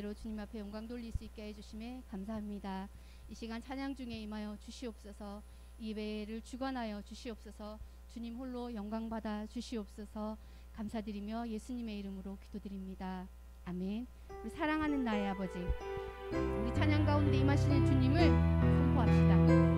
로 주님 앞에 영광 돌릴 수 있게 해주심에 감사합니다. 이 시간 찬양 중에 임하여 주시옵소서. 이 예배를 주관하여 주시옵소서. 주님 홀로 영광 받아 주시옵소서. 감사드리며 예수님의 이름으로 기도드립니다. 아멘. 우리 사랑하는 나의 아버지, 우리 찬양 가운데 임하시는 주님을 선포합시다.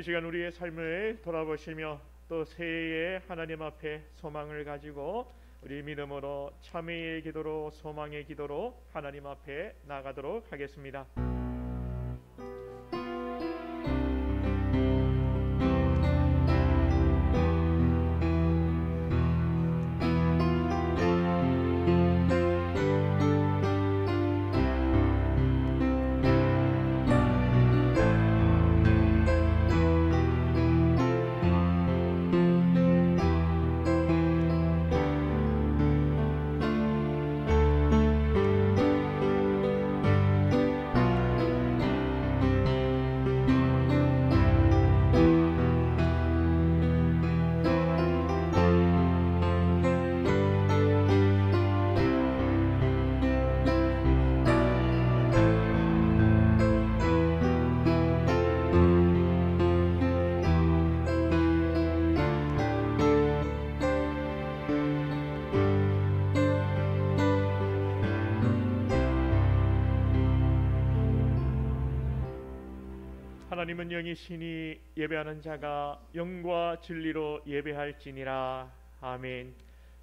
이 시간 우리의 삶을 돌아보시며 또 새해에 하나님 앞에 소망을 가지고 우리 믿음으로 참회의 기도로 소망의 기도로 하나님 앞에 나가도록 하겠습니다. 하나님은 영이시니 예배하는 자가 영과 진리로 예배할지니라. 아멘.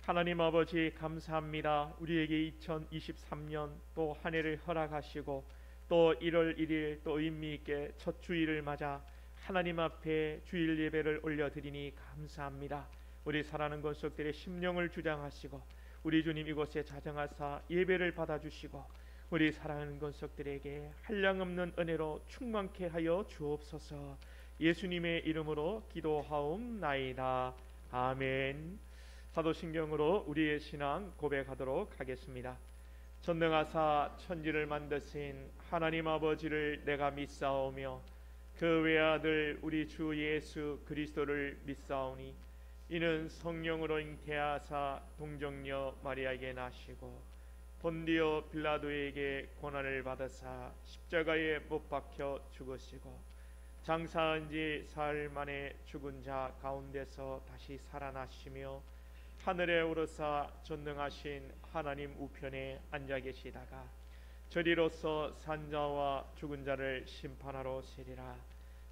하나님 아버지 감사합니다. 우리에게 2023년 또 한 해를 허락하시고 또 1월 1일 또 의미 있게 첫 주일을 맞아 하나님 앞에 주일 예배를 올려드리니 감사합니다. 우리 사랑하는 권속들의 심령을 주장하시고 우리 주님 이곳에 자정하사 예배를 받아주시고 우리 사랑하는 권속들에게 한량없는 은혜로 충만케 하여 주옵소서. 예수님의 이름으로 기도하옵나이다. 아멘. 사도신경으로 우리의 신앙 고백하도록 하겠습니다. 전능하사 천지를 만드신 하나님 아버지를 내가 믿사오며 그 외아들 우리 주 예수 그리스도를 믿사오니 이는 성령으로 잉태하사 동정녀 마리아에게 나시고 본디오 빌라도에게 고난을 받으사 십자가에 못 박혀 죽으시고 장사한 지 사흘 만에 죽은 자 가운데서 다시 살아나시며 하늘에 오르사 전능하신 하나님 우편에 앉아 계시다가 저리로서 산자와 죽은 자를 심판하러 오시리라.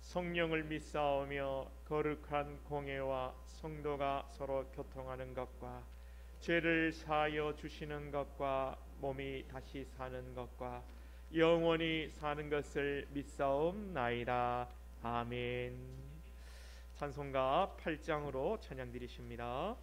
성령을 믿사오며 거룩한 공회와 성도가 서로 교통하는 것과 죄를 사하여 주시는 것과 몸이 다시 사는 것과 영원히 사는 것을 믿사옵나이다. 아멘. 찬송가 8장으로 찬양 드리십니다.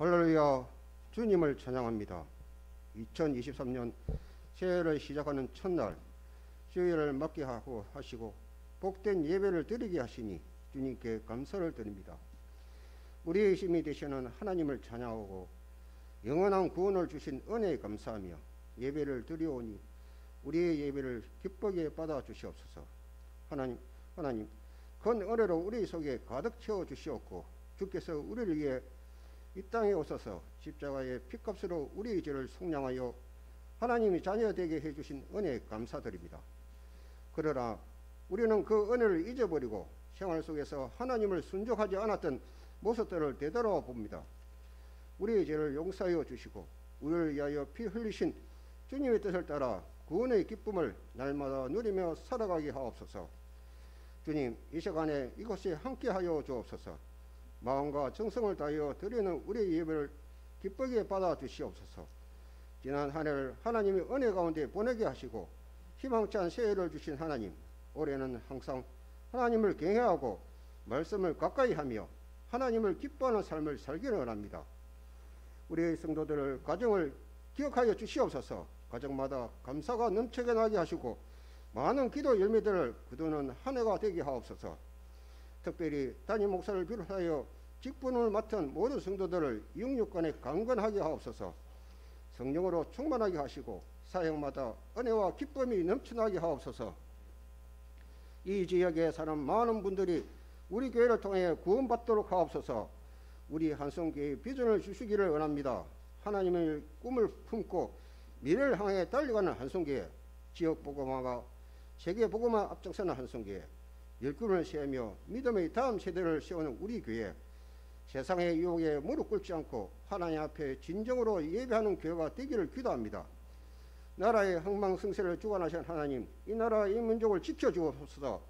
할렐루야. 주님을 찬양합니다. 2023년 새해를 시작하는 첫날 주일을 맞게 하고 하시고 복된 예배를 드리게 하시니 주님께 감사를 드립니다. 우리의 힘이 되시는 하나님을 찬양하고 영원한 구원을 주신 은혜에 감사하며 예배를 드리오니 우리의 예배를 기쁘게 받아 주시옵소서. 하나님 큰 은혜로 우리 속에 가득 채워 주시옵고 주께서 우리를 위해 이 땅에 오셔서 십자가의 피값으로 우리의 죄를 속량하여 하나님이 자녀 되게 해주신 은혜에 감사드립니다. 그러나 우리는 그 은혜를 잊어버리고 생활 속에서 하나님을 순종하지 않았던 모습들을 되돌아봅니다. 우리의 죄를 용서하여 주시고 우리를 위하여 피 흘리신 주님의 뜻을 따라 구원의 기쁨을 날마다 누리며 살아가게 하옵소서. 주님, 이 시간에 이곳에 함께하여 주옵소서. 마음과 정성을 다하여 드리는 우리의 예배를 기쁘게 받아 주시옵소서. 지난 한 해를 하나님의 은혜 가운데 보내게 하시고 희망찬 새해를 주신 하나님, 올해는 항상 하나님을 경외하고 말씀을 가까이 하며 하나님을 기뻐하는 삶을 살기를 원합니다. 우리의 성도들을 가정을 기억하여 주시옵소서. 가정마다 감사가 넘치게 나게 하시고 많은 기도 열매들을 거두는 한 해가 되게 하옵소서. 특별히 담임 목사를 비롯하여 직분을 맡은 모든 성도들을 영육간에 강건하게 하옵소서. 성령으로 충만하게 하시고 사역마다 은혜와 기쁨이 넘쳐나게 하옵소서. 이 지역에 사는 많은 분들이 우리 교회를 통해 구원받도록 하옵소서. 우리 한성교회의 비전을 주시기를 원합니다. 하나님의 꿈을 품고 미래를 향해 달려가는 한성교회, 지역 복음화가 세계 복음화 앞장서는 한성교회, 열군을 세우며 믿음의 다음 세대를 세우는 우리 교회, 세상의 유혹에 무릎 꿇지 않고 하나님 앞에 진정으로 예배하는 교회가 되기를 기도합니다. 나라의 흥망성쇠를 주관하신 하나님, 이 나라 이 민족을 지켜주옵소서.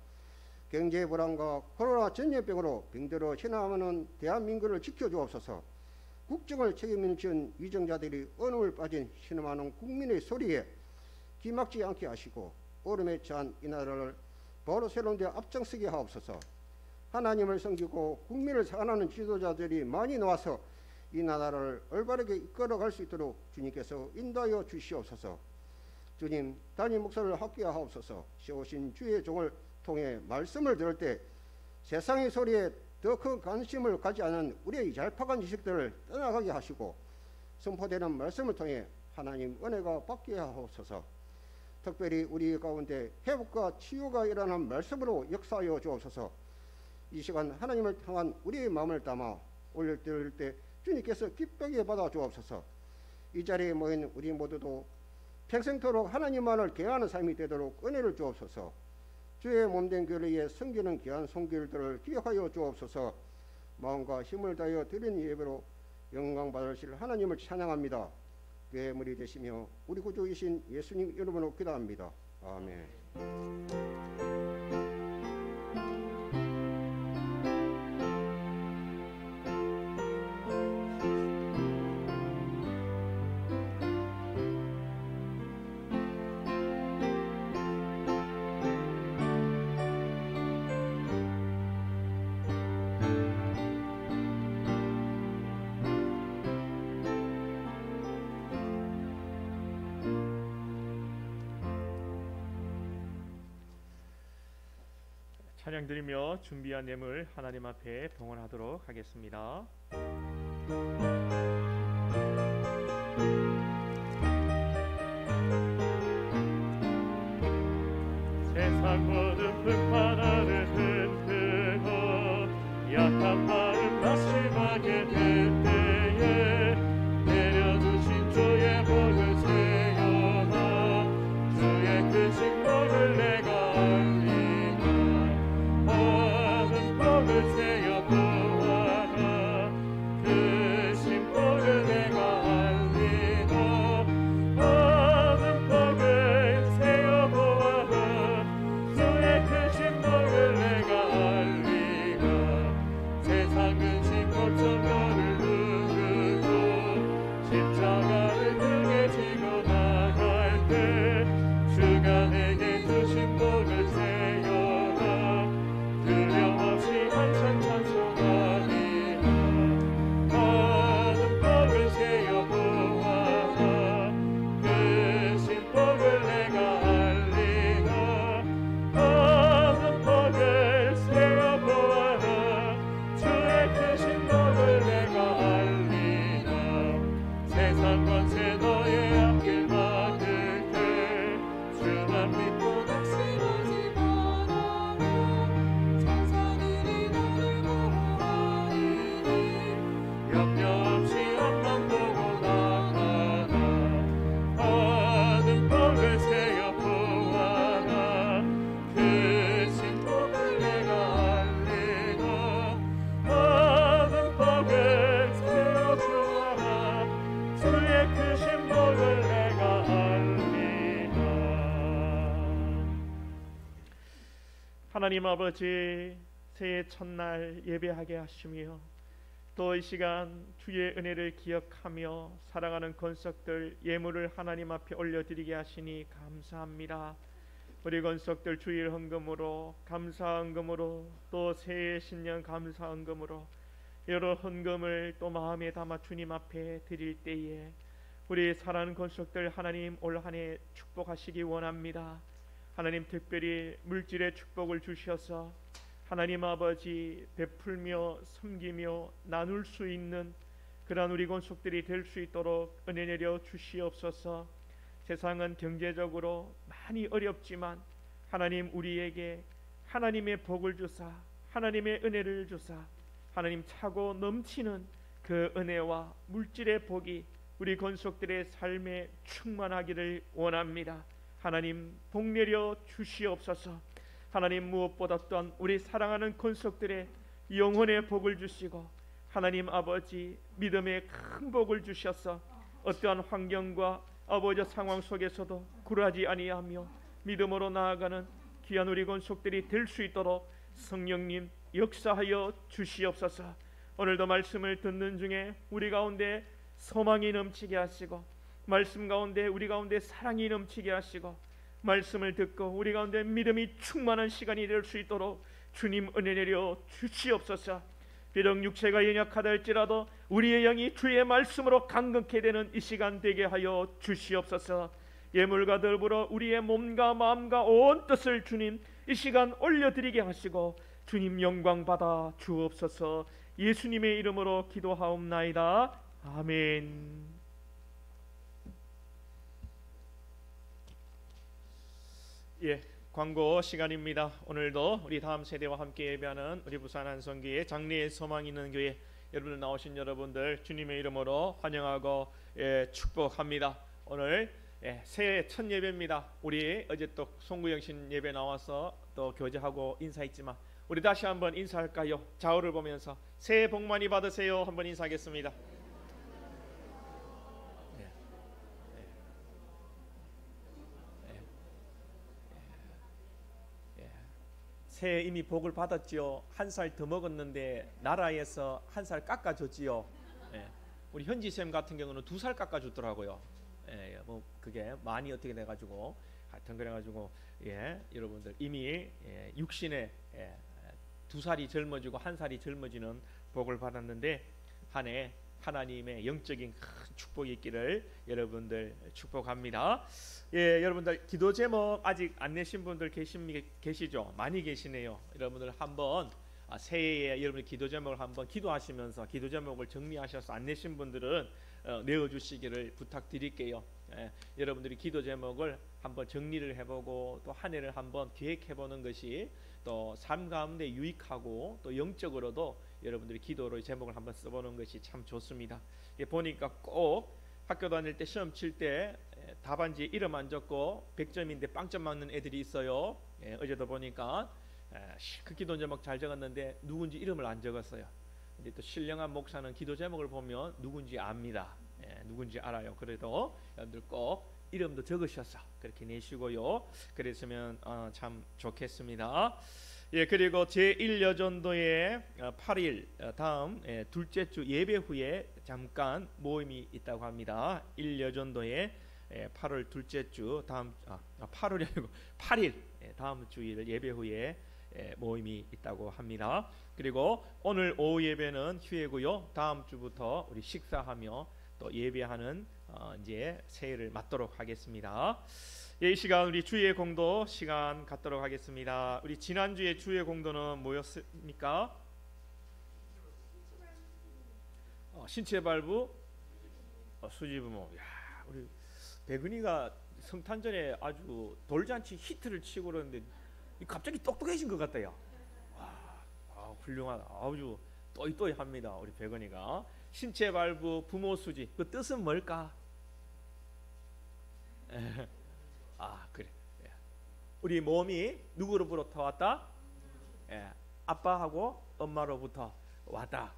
경제 불안과 코로나 전염병으로 병들어 희나하는 대한민국을 지켜주옵소서. 국정을 책임을 지은 위정자들이 어둠을 빠진 신음하는 국민의 소리에 기막지 않게 하시고 얼음에 찬 이 나라를 바로 새로운 데 앞장서게 하옵소서. 하나님을 섬기고 국민을 사랑하는 지도자들이 많이 나와서 이 나라를 올바르게 이끌어갈 수 있도록 주님께서 인도하여 주시옵소서. 주님, 담임 목사를 함께하옵소서. 세우신 주의 종을 통해 말씀을 들을 때 세상의 소리에 더 큰 관심을 가지 않은 우리의 얄팍한 지식들을 떠나가게 하시고 선포되는 말씀을 통해 하나님 은혜가 받게 하옵소서. 특별히 우리 가운데 회복과 치유가 일어나는 말씀으로 역사하여 주옵소서. 이 시간 하나님을 향한 우리의 마음을 담아 올릴 때 주님께서 기쁘게 받아 주옵소서. 이 자리에 모인 우리 모두도 평생토록 하나님만을 경외하는 삶이 되도록 은혜를 주옵소서. 주의 몸된 교회를 위해 섬기는 귀한 손길들을 기억하여 주옵소서. 마음과 힘을 다하여 드리는 예배로 영광 받으실 하나님을 찬양합니다. 교회의 물이 되시며 우리 구주이신 예수님 이름으로 기도합니다. 아멘. 찬양 드리며 준비한 예물 하나님 앞에 봉헌하도록 하겠습니다. 세상 모든 불판하를 흔들어 약한 마음 낙심하게 될 때에 내려주신 주의 복을 세어나 주의 크신 복을 내가 세어 보아라 크신 복을 내가 알리라 모든 복을 세어 보아라 주의 크신 복을 내가 알리라 세상 하나님 아버지, 새해 첫날 예배하게 하시며 또 이 시간 주의 은혜를 기억하며 사랑하는 권속들 예물을 하나님 앞에 올려드리게 하시니 감사합니다. 우리 권속들 주일 헌금으로, 감사 헌금으로, 또 새해 신년 감사 헌금으로 여러 헌금을 또 마음에 담아 주님 앞에 드릴 때에 우리 사랑하는 권속들 하나님 올 한 해 축복하시기 원합니다. 하나님 특별히 물질의 축복을 주셔서 하나님 아버지 베풀며 섬기며 나눌 수 있는 그러한 우리 권속들이 될 수 있도록 은혜 내려 주시옵소서. 세상은 경제적으로 많이 어렵지만 하나님 우리에게 하나님의 복을 주사 하나님의 은혜를 주사 하나님 차고 넘치는 그 은혜와 물질의 복이 우리 권속들의 삶에 충만하기를 원합니다. 하나님 복 내려 주시옵소서. 하나님 무엇보다 또한 우리 사랑하는 권속들의 영혼의 복을 주시고 하나님 아버지 믿음의 큰 복을 주셔서 어떠한 환경과 아버지 상황 속에서도 굴하지 아니하며 믿음으로 나아가는 귀한 우리 권속들이 될 수 있도록 성령님 역사하여 주시옵소서. 오늘도 말씀을 듣는 중에 우리 가운데 소망이 넘치게 하시고 말씀 가운데 우리 가운데 사랑이 넘치게 하시고 말씀을 듣고 우리 가운데 믿음이 충만한 시간이 될 수 있도록 주님 은혜 내려 주시옵소서. 비록 육체가 연약하다 할지라도 우리의 영이 주의 말씀으로 강건케 되는 이 시간 되게 하여 주시옵소서. 예물과 더불어 우리의 몸과 마음과 온 뜻을 주님 이 시간 올려드리게 하시고 주님 영광 받아 주옵소서. 예수님의 이름으로 기도하옵나이다. 아멘. 예, 광고 시간입니다. 오늘도 우리 다음 세대와 함께 예배하는 우리 부산 한성교회 장래의 소망 있는 교회 여러분들 나오신 여러분들 주님의 이름으로 환영하고 축복합니다. 오늘 새해 첫 예배입니다. 우리 어제 또 송구영신 예배 나와서 또 교제하고 인사했지만 우리 다시 한번 인사할까요? 좌우를 보면서 새해 복 많이 받으세요. 한번 인사하겠습니다. 새해 이미 복을 받았지요. 한 살 더 먹었는데 나라에서 한 살 깎아줬지요. 우리 현지쌤 같은 경우는 2살 깎아줬더라고요. 뭐 그게 많이 어떻게 돼가지고 하여튼 그래가지고 여러분들 이미 육신에 2살이 젊어지고 1살이 젊어지는 복을 받았는데 한 해 하나님의 영적인 큰 축복이 있기를 여러분들 축복합니다. 여러분들 기도 제목 아직 안 내신 분들 계시죠? 많이 계시네요. 여러분들 한번 새해에 여러분들 기도 제목을 한번 기도하시면서 기도 제목을 정리하셔서 안 내신 분들은 내어주시기를 부탁드릴게요. 여러분들이 기도 제목을 한번 정리를 해보고 또 한 해를 한번 계획해보는 것이 또 삶 가운데 유익하고 또 영적으로도 여러분들이 기도로 제목을 한번 써보는 것이 참 좋습니다. 보니까 꼭 학교 다닐 때 시험 칠 때 답안지에 이름 안 적고 100점인데 빵점 맞는 애들이 있어요. 어제도 보니까 그 기도 제목 잘 적었는데 누군지 이름을 안 적었어요. 근데 또 신령한 목사는 기도 제목을 보면 누군지 압니다. 누군지 알아요. 그래도 여러분들 꼭 이름도 적으셔서 그렇게 내시고요. 그랬으면 참 좋겠습니다. 그리고 제1여전도에 8일 다음 둘째 주 예배 후에 잠깐 모임이 있다고 합니다. 1여전도에 8월 둘째 주 다음 8월이 아니고 8일 다음 주일 예배 후에 모임이 있다고 합니다. 그리고 오늘 오후 예배는 휴회고요. 다음 주부터 우리 식사하며 또 예배하는 이제 새해를 맞도록 하겠습니다. 이 시간 우리 주의 공도 시간 갖도록 하겠습니다. 우리 지난주에 주의 공도는 뭐였습니까? 신체 발부 수지부모. 야, 우리 백은이가 성탄절에 아주 돌잔치 히트를 치고 그러는데 갑자기 똑똑해진 것 같아요. 와, 훌륭하다. 아주 또이또이합니다. 우리 백은이가. 신체 발부 부모 수지 그 뜻은 뭘까? 그래. 우리 몸이 누구로부터 왔다? 아빠하고 엄마로부터 왔다.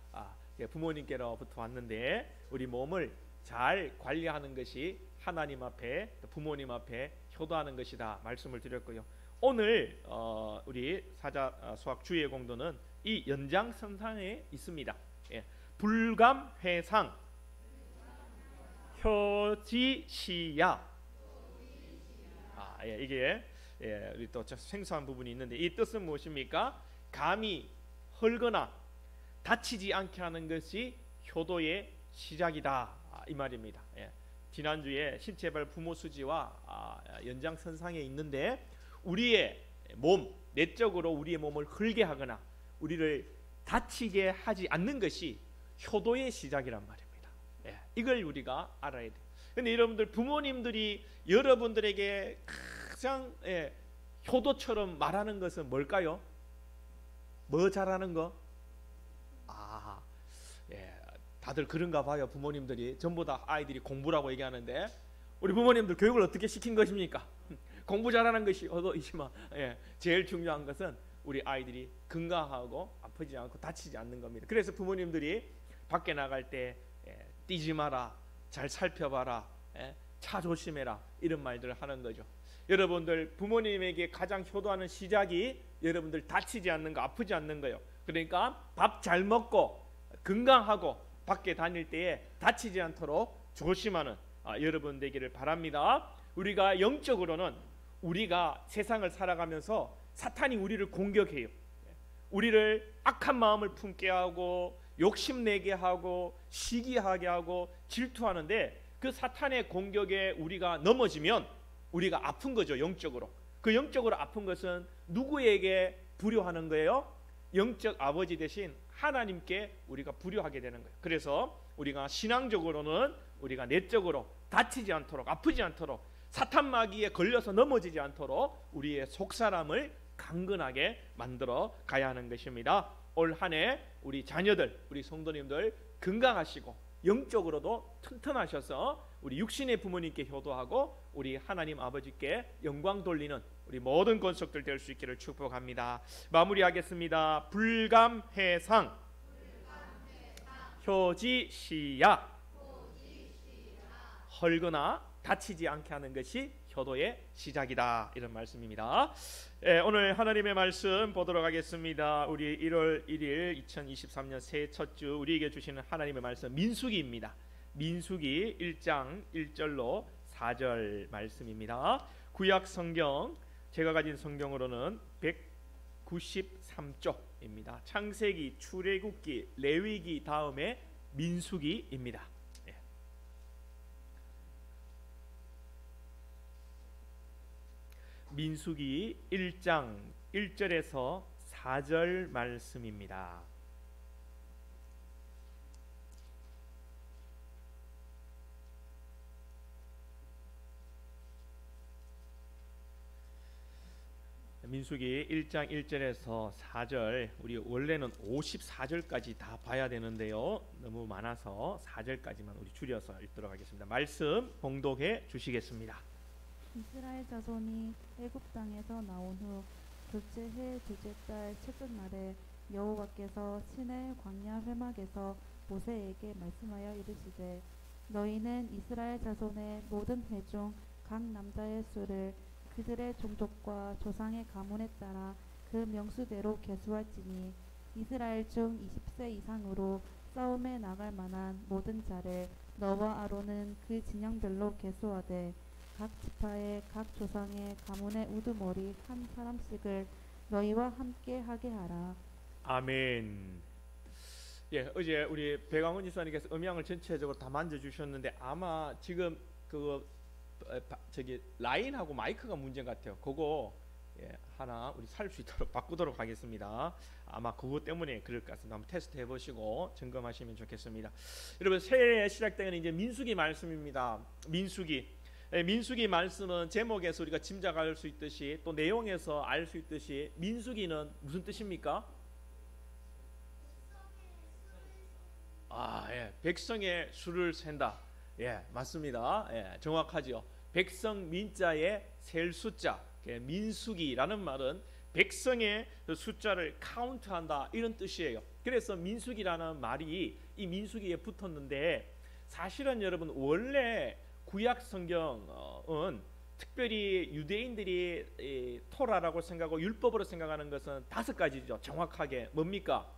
부모님께로부터 왔는데 우리 몸을 잘 관리하는 것이 하나님 앞에 부모님 앞에 효도하는 것이다 말씀을 드렸고요. 오늘 우리 사자 수학 주의 공도는 이 연장선상에 있습니다. 예. 불감회상 효지시야. 예, 이게 우리 또 생소한 부분이 있는데 이 뜻은 무엇입니까? 감히 헐거나 다치지 않게 하는 것이 효도의 시작이다, 이 말입니다. 예. 지난주에 신체발 부모 수지와 연장선상에 있는데 우리의 몸, 내적으로 우리의 몸을 헐게 하거나 우리를 다치게 하지 않는 것이 효도의 시작이란 말입니다. 예. 이걸 우리가 알아야 돼요. 근데 여러분들, 부모님들이 여러분들에게 가장 효도처럼 말하는 것은 뭘까요? 뭐 잘하는 거? 다들 그런가 봐요. 부모님들이 전부 다 아이들이 공부라고 얘기하는데 우리 부모님들 교육을 어떻게 시킨 것입니까? 공부 잘하는 것이 효도이지만 제일 중요한 것은 우리 아이들이 건강하고 아프지 않고 다치지 않는 겁니다. 그래서 부모님들이 밖에 나갈 때 뛰지 마라, 잘 살펴봐라, 차 조심해라, 이런 말들을 하는 거죠. 여러분들, 부모님에게 가장 효도하는 시작이 여러분들 다치지 않는 거, 아프지 않는 거예요. 그러니까 밥 잘 먹고 건강하고 밖에 다닐 때에 다치지 않도록 조심하는 여러분 되기를 바랍니다. 우리가 영적으로는 우리가 세상을 살아가면서 사탄이 우리를 공격해요. 우리를 악한 마음을 품게 하고 욕심내게 하고 시기하게 하고 질투하는데, 그 사탄의 공격에 우리가 넘어지면 우리가 아픈 거죠. 영적으로. 그 영적으로 아픈 것은 누구에게 불효하는 거예요? 영적 아버지 대신 하나님께 우리가 불효하게 되는 거예요. 그래서 우리가 신앙적으로는 우리가 내적으로 다치지 않도록, 아프지 않도록, 사탄 마귀에 걸려서 넘어지지 않도록 우리의 속사람을 강건하게 만들어 가야 하는 것입니다. 올 한 해 우리 자녀들, 우리 성도님들 건강하시고 영적으로도 튼튼하셔서 우리 육신의 부모님께 효도하고 우리 하나님 아버지께 영광 돌리는 우리 모든 권속들 될 수 있기를 축복합니다. 마무리하겠습니다. 불감회상 효지시야. 헐거나 다치지 않게 하는 것이 효도의 시작이다, 이런 말씀입니다. 오늘 하나님의 말씀 보도록 하겠습니다. 우리 1월 1일 2023년 새해 첫 주 우리에게 주시는 하나님의 말씀 민수기입니다. 민수기 1장 1절로 4절 말씀입니다. 구약 성경, 제가 가진 성경으로는 193쪽입니다. 창세기, 출애굽기, 레위기 다음에 민수기입니다. 민수기 1장 1절에서 4절 말씀입니다. 민수기 1장 1절에서 4절, 우리 원래는 54절까지 다 봐야 되는데요, 너무 많아서 4절까지만 우리 줄여서 읽도록 하겠습니다. 말씀 봉독해 주시겠습니다. 이스라엘 자손이 애굽 땅에서 나온 후 둘째 해 둘째 달 첫째 날에 여호와께서 시내 광야 회막에서 모세에게 말씀하여 이르시되, 너희는 이스라엘 자손의 모든 해 중 각 남자의 수를 그들의 종족과 조상의 가문에 따라 그 명수대로 계수할지니, 이스라엘 중 20세 이상으로 싸움에 나갈 만한 모든 자를 너와 아론은 그 진영별로 계수하되 각 지파의 각 조상의 가문의 우두머리 한 사람씩을 너희와 함께 하게 하라. 아멘. 어제 우리 배광훈 지사님께서 음향을 전체적으로 다 만져주셨는데 아마 지금 저기 라인하고 마이크가 문제인 것 같아요. 그거 하나 우리 살 수 있도록 바꾸도록 하겠습니다. 아마 그것 때문에 그럴 것 같습니다. 한번 테스트 해보시고 점검하시면 좋겠습니다. 여러분, 새해 시작되는 이제 민수기 말씀입니다. 민수기 말씀은 제목에서 우리가 짐작할 수 있듯이 또 내용에서 알 수 있듯이 민수기는 무슨 뜻입니까? 백성의 수를 센다. 맞습니다. 정확하죠. 백성 민자의 셀 숫자, 민수기라는 말은 백성의 숫자를 카운트한다, 이런 뜻이에요. 그래서 민수기라는 말이 이 민수기에 붙었는데, 사실은 여러분 원래 구약 성경은 특별히 유대인들이 토라라고 생각하고 율법으로 생각하는 것은 5가지죠. 정확하게 뭡니까?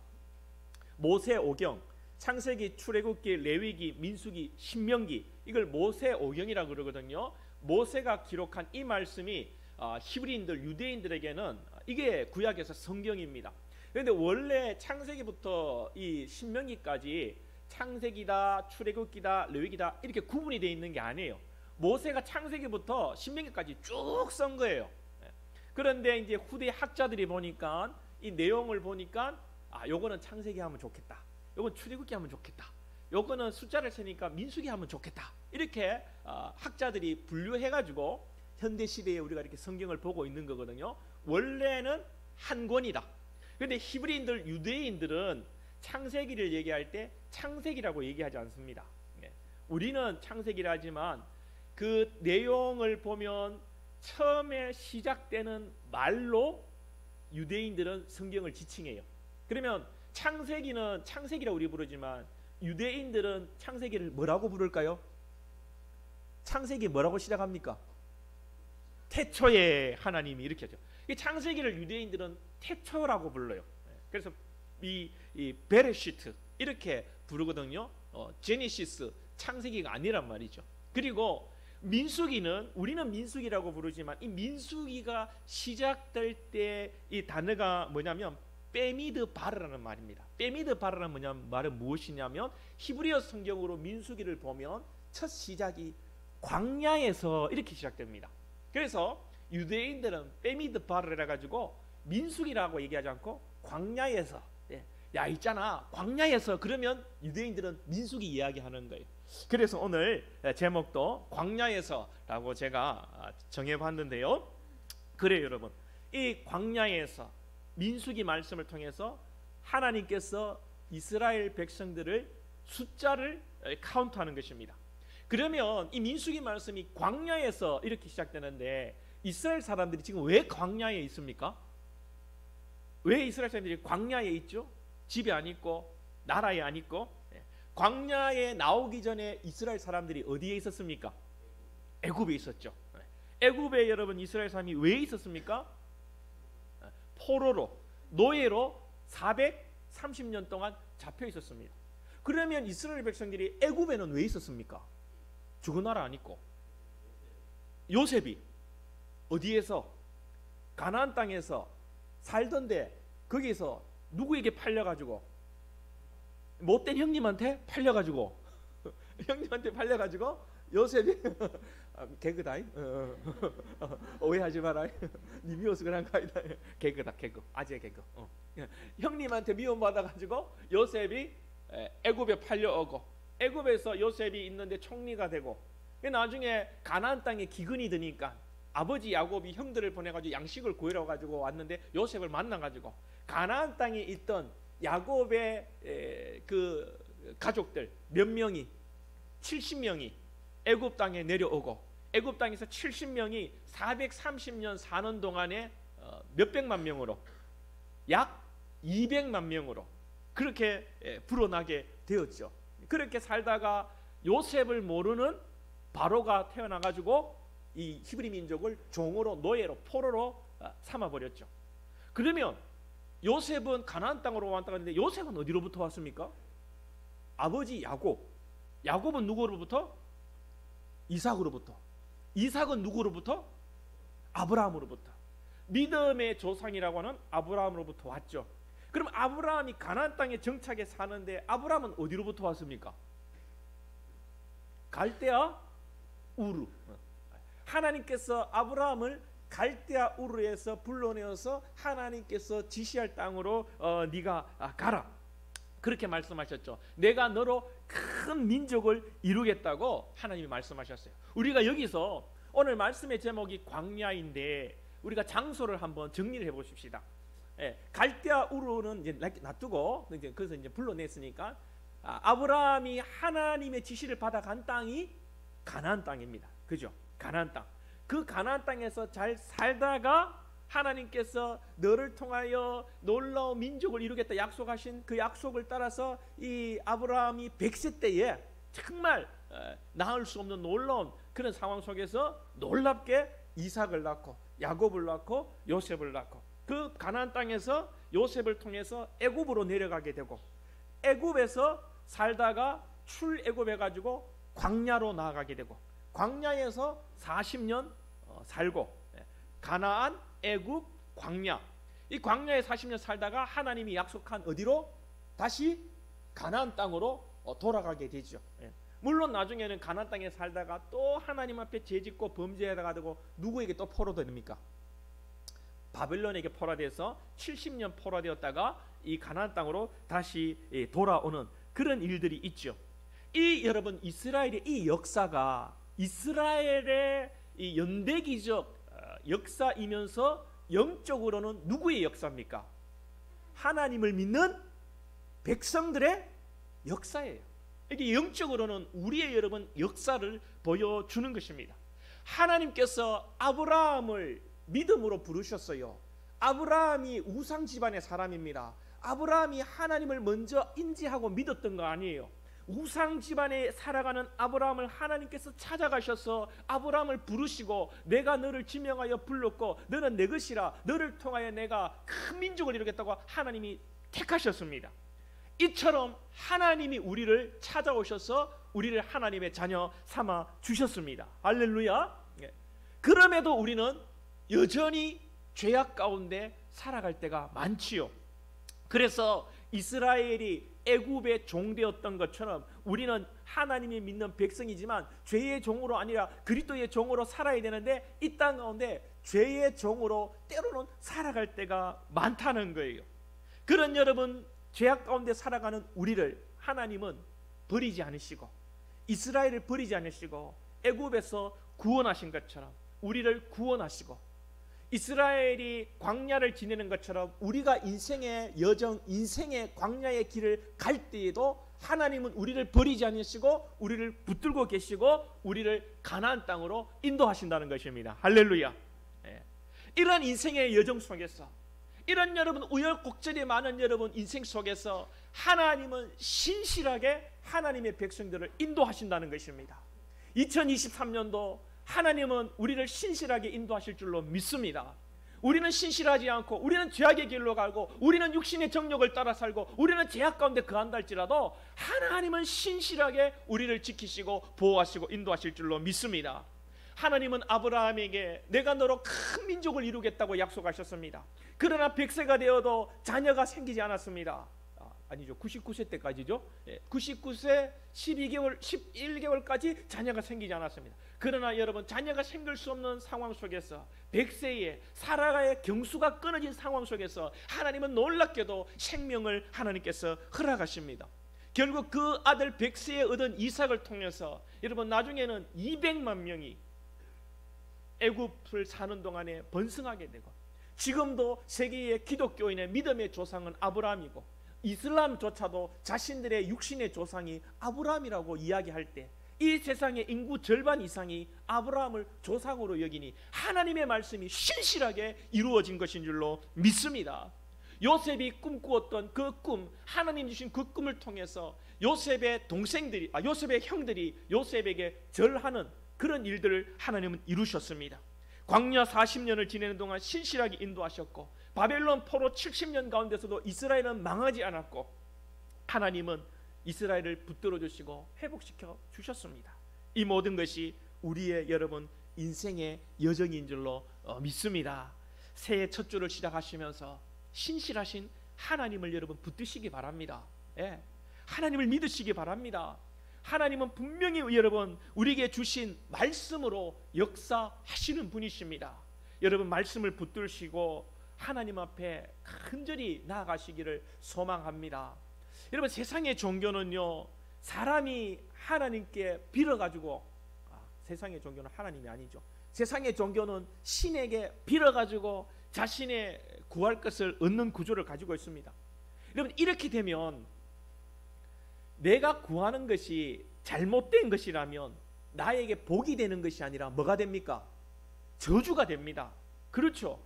모세 오경, 창세기, 출애굽기, 레위기, 민수기, 신명기, 이걸 모세 오경이라고 그러거든요. 모세가 기록한 이 말씀이 히브리인들, 유대인들에게는 이게 구약에서 성경입니다. 그런데 원래 창세기부터 이 신명기까지 창세기다, 출애굽기다, 레위기다 이렇게 구분이 되어 있는 게 아니에요. 모세가 창세기부터 신명기까지 쭉 쓴 거예요. 그런데 이제 후대 학자들이 보니까 이 내용을 보니까 요거는 창세기 하면 좋겠다, 요건 출애굽기 하면 좋겠다, 요거는 숫자를 세니까 민수기 하면 좋겠다, 이렇게 학자들이 분류해가지고 현대 시대에 우리가 이렇게 성경을 보고 있는 거거든요. 원래는 한 권이다. 그런데 히브리인들, 유대인들은 창세기를 얘기할 때 창세기라고 얘기하지 않습니다. 우리는 창세기라 하지만 그 내용을 보면 처음에 시작되는 말로 유대인들은 성경을 지칭해요. 그러면 창세기는 창세기라고 우리 부르지만 유대인들은 창세기를 뭐라고 부를까요? 창세기 뭐라고 시작합니까? 태초에 하나님이 이렇게 하죠. 이 창세기를 유대인들은 태초라고 불러요. 그래서 이 베레시트 이렇게 부르거든요. 제네시스, 창세기가 아니란 말이죠. 그리고 민수기는 우리는 민수기라고 부르지만 이 민수기가 시작될 때 이 단어가 뭐냐면 빼미드 바르라는 말입니다. 빼미드 바르라는 말은 무엇이냐면 히브리어 성경으로 민수기를 보면 첫 시작이 광야에서 이렇게 시작됩니다. 그래서 유대인들은 빼미드 바르라 가지고 민수기라고 얘기하지 않고 광야에서, 야 있잖아 광야에서, 그러면 유대인들은 민수기 이야기하는 거예요. 그래서 오늘 제목도 광야에서라고 제가 정해봤는데요. 그래요 여러분, 이 광야에서 민수기 말씀을 통해서 하나님께서 이스라엘 백성들을 숫자를 카운트하는 것입니다. 그러면 이 민수기 말씀이 광야에서 이렇게 시작되는데 이스라엘 사람들이 지금 왜 광야에 있습니까? 왜 이스라엘 사람들이 광야에 있죠? 집에 안 있고 나라에 안 있고. 광야에 나오기 전에 이스라엘 사람들이 어디에 있었습니까? 애굽에 있었죠. 애굽에 여러분 이스라엘 사람이 왜 있었습니까? 포로로, 노예로 430년 동안 잡혀 있었습니다. 그러면 이스라엘 백성들이 애굽에는 왜 있었습니까? 죽은 나라 안 있고. 요셉이 어디에서? 가나안 땅에서 살던데 거기서 누구에게 팔려가지고? 못된 형님한테 팔려가지고 형님한테 팔려가지고 요셉이 개그다잉 오해하지 마라. 니 미워서 그런 거 아니다. 개그다, 개그, 아재 개그. 형님한테 미움받아가지고 요셉이 애굽에 팔려오고 애굽에서 요셉이 있는데 총리가 되고 나중에 가나안 땅에 기근이 드니까 아버지 야곱이 형들을 보내가지고 양식을 구하러 가지고 왔는데 요셉을 만나가지고 가나안 땅에 있던 야곱의 그 가족들 몇 명이 70명이 애굽 땅에 내려오고 애굽 땅에서 70명이 430년 사는 동안에 몇백만 명으로 약 200만 명으로 그렇게 불어나게 되었죠. 그렇게 살다가 요셉을 모르는 바로가 태어나가지고 이 히브리 민족을 종으로, 노예로, 포로로 삼아버렸죠. 그러면 요셉은 가나안 땅으로 왔다 갔는데 요셉은 어디로부터 왔습니까? 아버지 야곱. 야곱은 누구로부터? 이삭으로부터. 이삭은 누구로부터? 아브라함으로부터. 믿음의 조상이라고 하는 아브라함으로부터 왔죠. 그럼 아브라함이 가나안 땅에 정착해 사는데 아브라함은 어디로부터 왔습니까? 갈대아 우르. 하나님께서 아브라함을 갈대아 우르에서 불러내어서 하나님께서 지시할 땅으로 네가 가라, 그렇게 말씀하셨죠. 내가 너로 큰 민족을 이루겠다고 하나님이 말씀하셨어요. 우리가 여기서 오늘 말씀의 제목이 광야인데 우리가 장소를 한번 정리를 해보십시다. 갈대아 우르는 이제 놔두고 그래서 이제 불러냈으니까 아브라함이 하나님의 지시를 받아간 땅이 가나안 땅입니다. 그죠? 가나안 땅. 그 가나안 땅에서 잘 살다가 하나님께서 너를 통하여 놀라운 민족을 이루겠다 약속하신 그 약속을 따라서 이 아브라함이 100세 때에 정말 낳을 수 없는 놀라운 그런 상황 속에서 놀랍게 이삭을 낳고 야곱을 낳고 요셉을 낳고 그 가나안 땅에서 요셉을 통해서 애굽으로 내려가게 되고 애굽에서 살다가 출애굽해 가지고 광야로 나아가게 되고 광야에서 40년 살고 가나안, 애굽, 광야, 이 광야에 40년 살다가 하나님이 약속한 어디로? 다시 가나안 땅으로 돌아가게 되죠. 물론 나중에는 가나안 땅에 살다가 또 하나님 앞에 죄짓고 범죄하다가 되고 누구에게 또 포로됩니까? 바벨론에게 포로돼서 70년 포로되었다가 이 가나안 땅으로 다시 돌아오는 그런 일들이 있죠. 이 여러분 이스라엘의 이 역사가 이스라엘의 이 연대기적 역사이면서 영적으로는 누구의 역사입니까? 하나님을 믿는 백성들의 역사예요. 이게 영적으로는 우리의 여러분 역사를 보여주는 것입니다. 하나님께서 아브라함을 믿음으로 부르셨어요. 아브라함이 우상 집안의 사람입니다. 아브라함이 하나님을 먼저 인지하고 믿었던 거 아니에요. 우상 집안에 살아가는 아브라함을 하나님께서 찾아가셔서 아브라함을 부르시고 내가 너를 지명하여 불렀고 너는 내 것이라 너를 통하여 내가 큰 민족을 이루겠다고 하나님이 택하셨습니다. 이처럼 하나님이 우리를 찾아오셔서 우리를 하나님의 자녀 삼아 주셨습니다. 할렐루야. 그럼에도 우리는 여전히 죄악 가운데 살아갈 때가 많지요. 그래서 이스라엘이 애굽의 종되었던 것처럼 우리는 하나님이 믿는 백성이지만 죄의 종으로 아니라 그리스도의 종으로 살아야 되는데 이 땅 가운데 죄의 종으로 때로는 살아갈 때가 많다는 거예요. 그런 여러분 죄악 가운데 살아가는 우리를 하나님은 버리지 않으시고 이스라엘을 버리지 않으시고 애굽에서 구원하신 것처럼 우리를 구원하시고 이스라엘이 광야를 지내는 것처럼 우리가 인생의 여정, 인생의 광야의 길을 갈 때에도 하나님은 우리를 버리지 않으시고 우리를 붙들고 계시고 우리를 가나안 땅으로 인도하신다는 것입니다. 할렐루야. 이런 인생의 여정 속에서 이런 여러분 우여곡절이 많은 여러분 인생 속에서 하나님은 신실하게 하나님의 백성들을 인도하신다는 것입니다. 2023년도 하나님은 우리를 신실하게 인도하실 줄로 믿습니다. 우리는 신실하지 않고 우리는 죄악의 길로 가고 우리는 육신의 정욕을 따라 살고 우리는 죄악 가운데 거한다 할지라도 하나님은 신실하게 우리를 지키시고 보호하시고 인도하실 줄로 믿습니다. 하나님은 아브라함에게 내가 너로 큰 민족을 이루겠다고 약속하셨습니다. 그러나 100세가 되어도 자녀가 생기지 않았습니다. 아니죠. 99세 때까지죠. 99세 11개월까지 자녀가 생기지 않았습니다. 그러나 여러분 자녀가 생길 수 없는 상황 속에서 100세에 사라의 경수가 끊어진 상황 속에서 하나님은 놀랍게도 생명을 하나님께서 허락하십니다. 결국 그 아들 100세에 얻은 이삭을 통해서 여러분 나중에는 200만 명이 애굽을 사는 동안에 번성하게 되고 지금도 세계의 기독교인의 믿음의 조상은 아브라함이고 이슬람조차도 자신들의 육신의 조상이 아브라함이라고 이야기할 때 이 세상의 인구 절반 이상이 아브라함을 조상으로 여기니 하나님의 말씀이 신실하게 이루어진 것인 줄로 믿습니다. 요셉이 꿈꾸었던 그 꿈, 하나님 주신 그 꿈을 통해서 요셉의 동생들이, 요셉의 형들이 요셉에게 절하는 그런 일들을 하나님은 이루셨습니다. 광야 40년을 지내는 동안 신실하게 인도하셨고 바벨론 포로 70년 가운데서도 이스라엘은 망하지 않았고 하나님은 이스라엘을 붙들어 주시고 회복시켜 주셨습니다. 이 모든 것이 우리의 여러분 인생의 여정인 줄로 믿습니다. 새해 첫 주를 시작하시면서 신실하신 하나님을 여러분 붙드시기 바랍니다. 하나님을 믿으시기 바랍니다. 하나님은 분명히 여러분 우리에게 주신 말씀으로 역사하시는 분이십니다. 여러분 말씀을 붙들시고 하나님 앞에 간절히 나아가시기를 소망합니다. 여러분 세상의 종교는요 사람이 하나님께 빌어가지고 세상의 종교는 하나님이 아니죠. 세상의 종교는 신에게 빌어가지고 자신의 구할 것을 얻는 구조를 가지고 있습니다. 여러분 이렇게 되면 내가 구하는 것이 잘못된 것이라면 나에게 복이 되는 것이 아니라 뭐가 됩니까? 저주가 됩니다. 그렇죠.